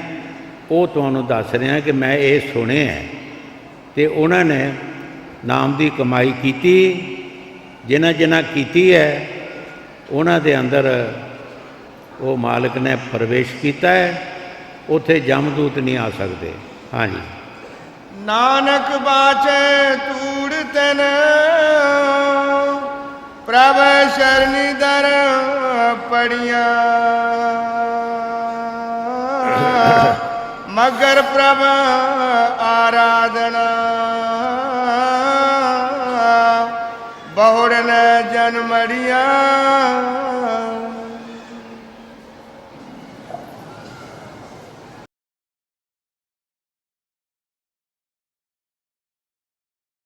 वो तुहानू दस रहा कि मैं ये सुने हैं। तो उन्होंने नाम की कमाई की, जिन्हां जिन्हां कीती है उन्हां दे अंदर वो मालिक ने प्रवेश किया है, उत्थे जमदूत नहीं आ सकते। हाँ जी। नानक बाचे तूड़ तन प्रभ शरणी दर पड़िया, मगर प्रभ आराधना बहुड़ न जन्मड़िया।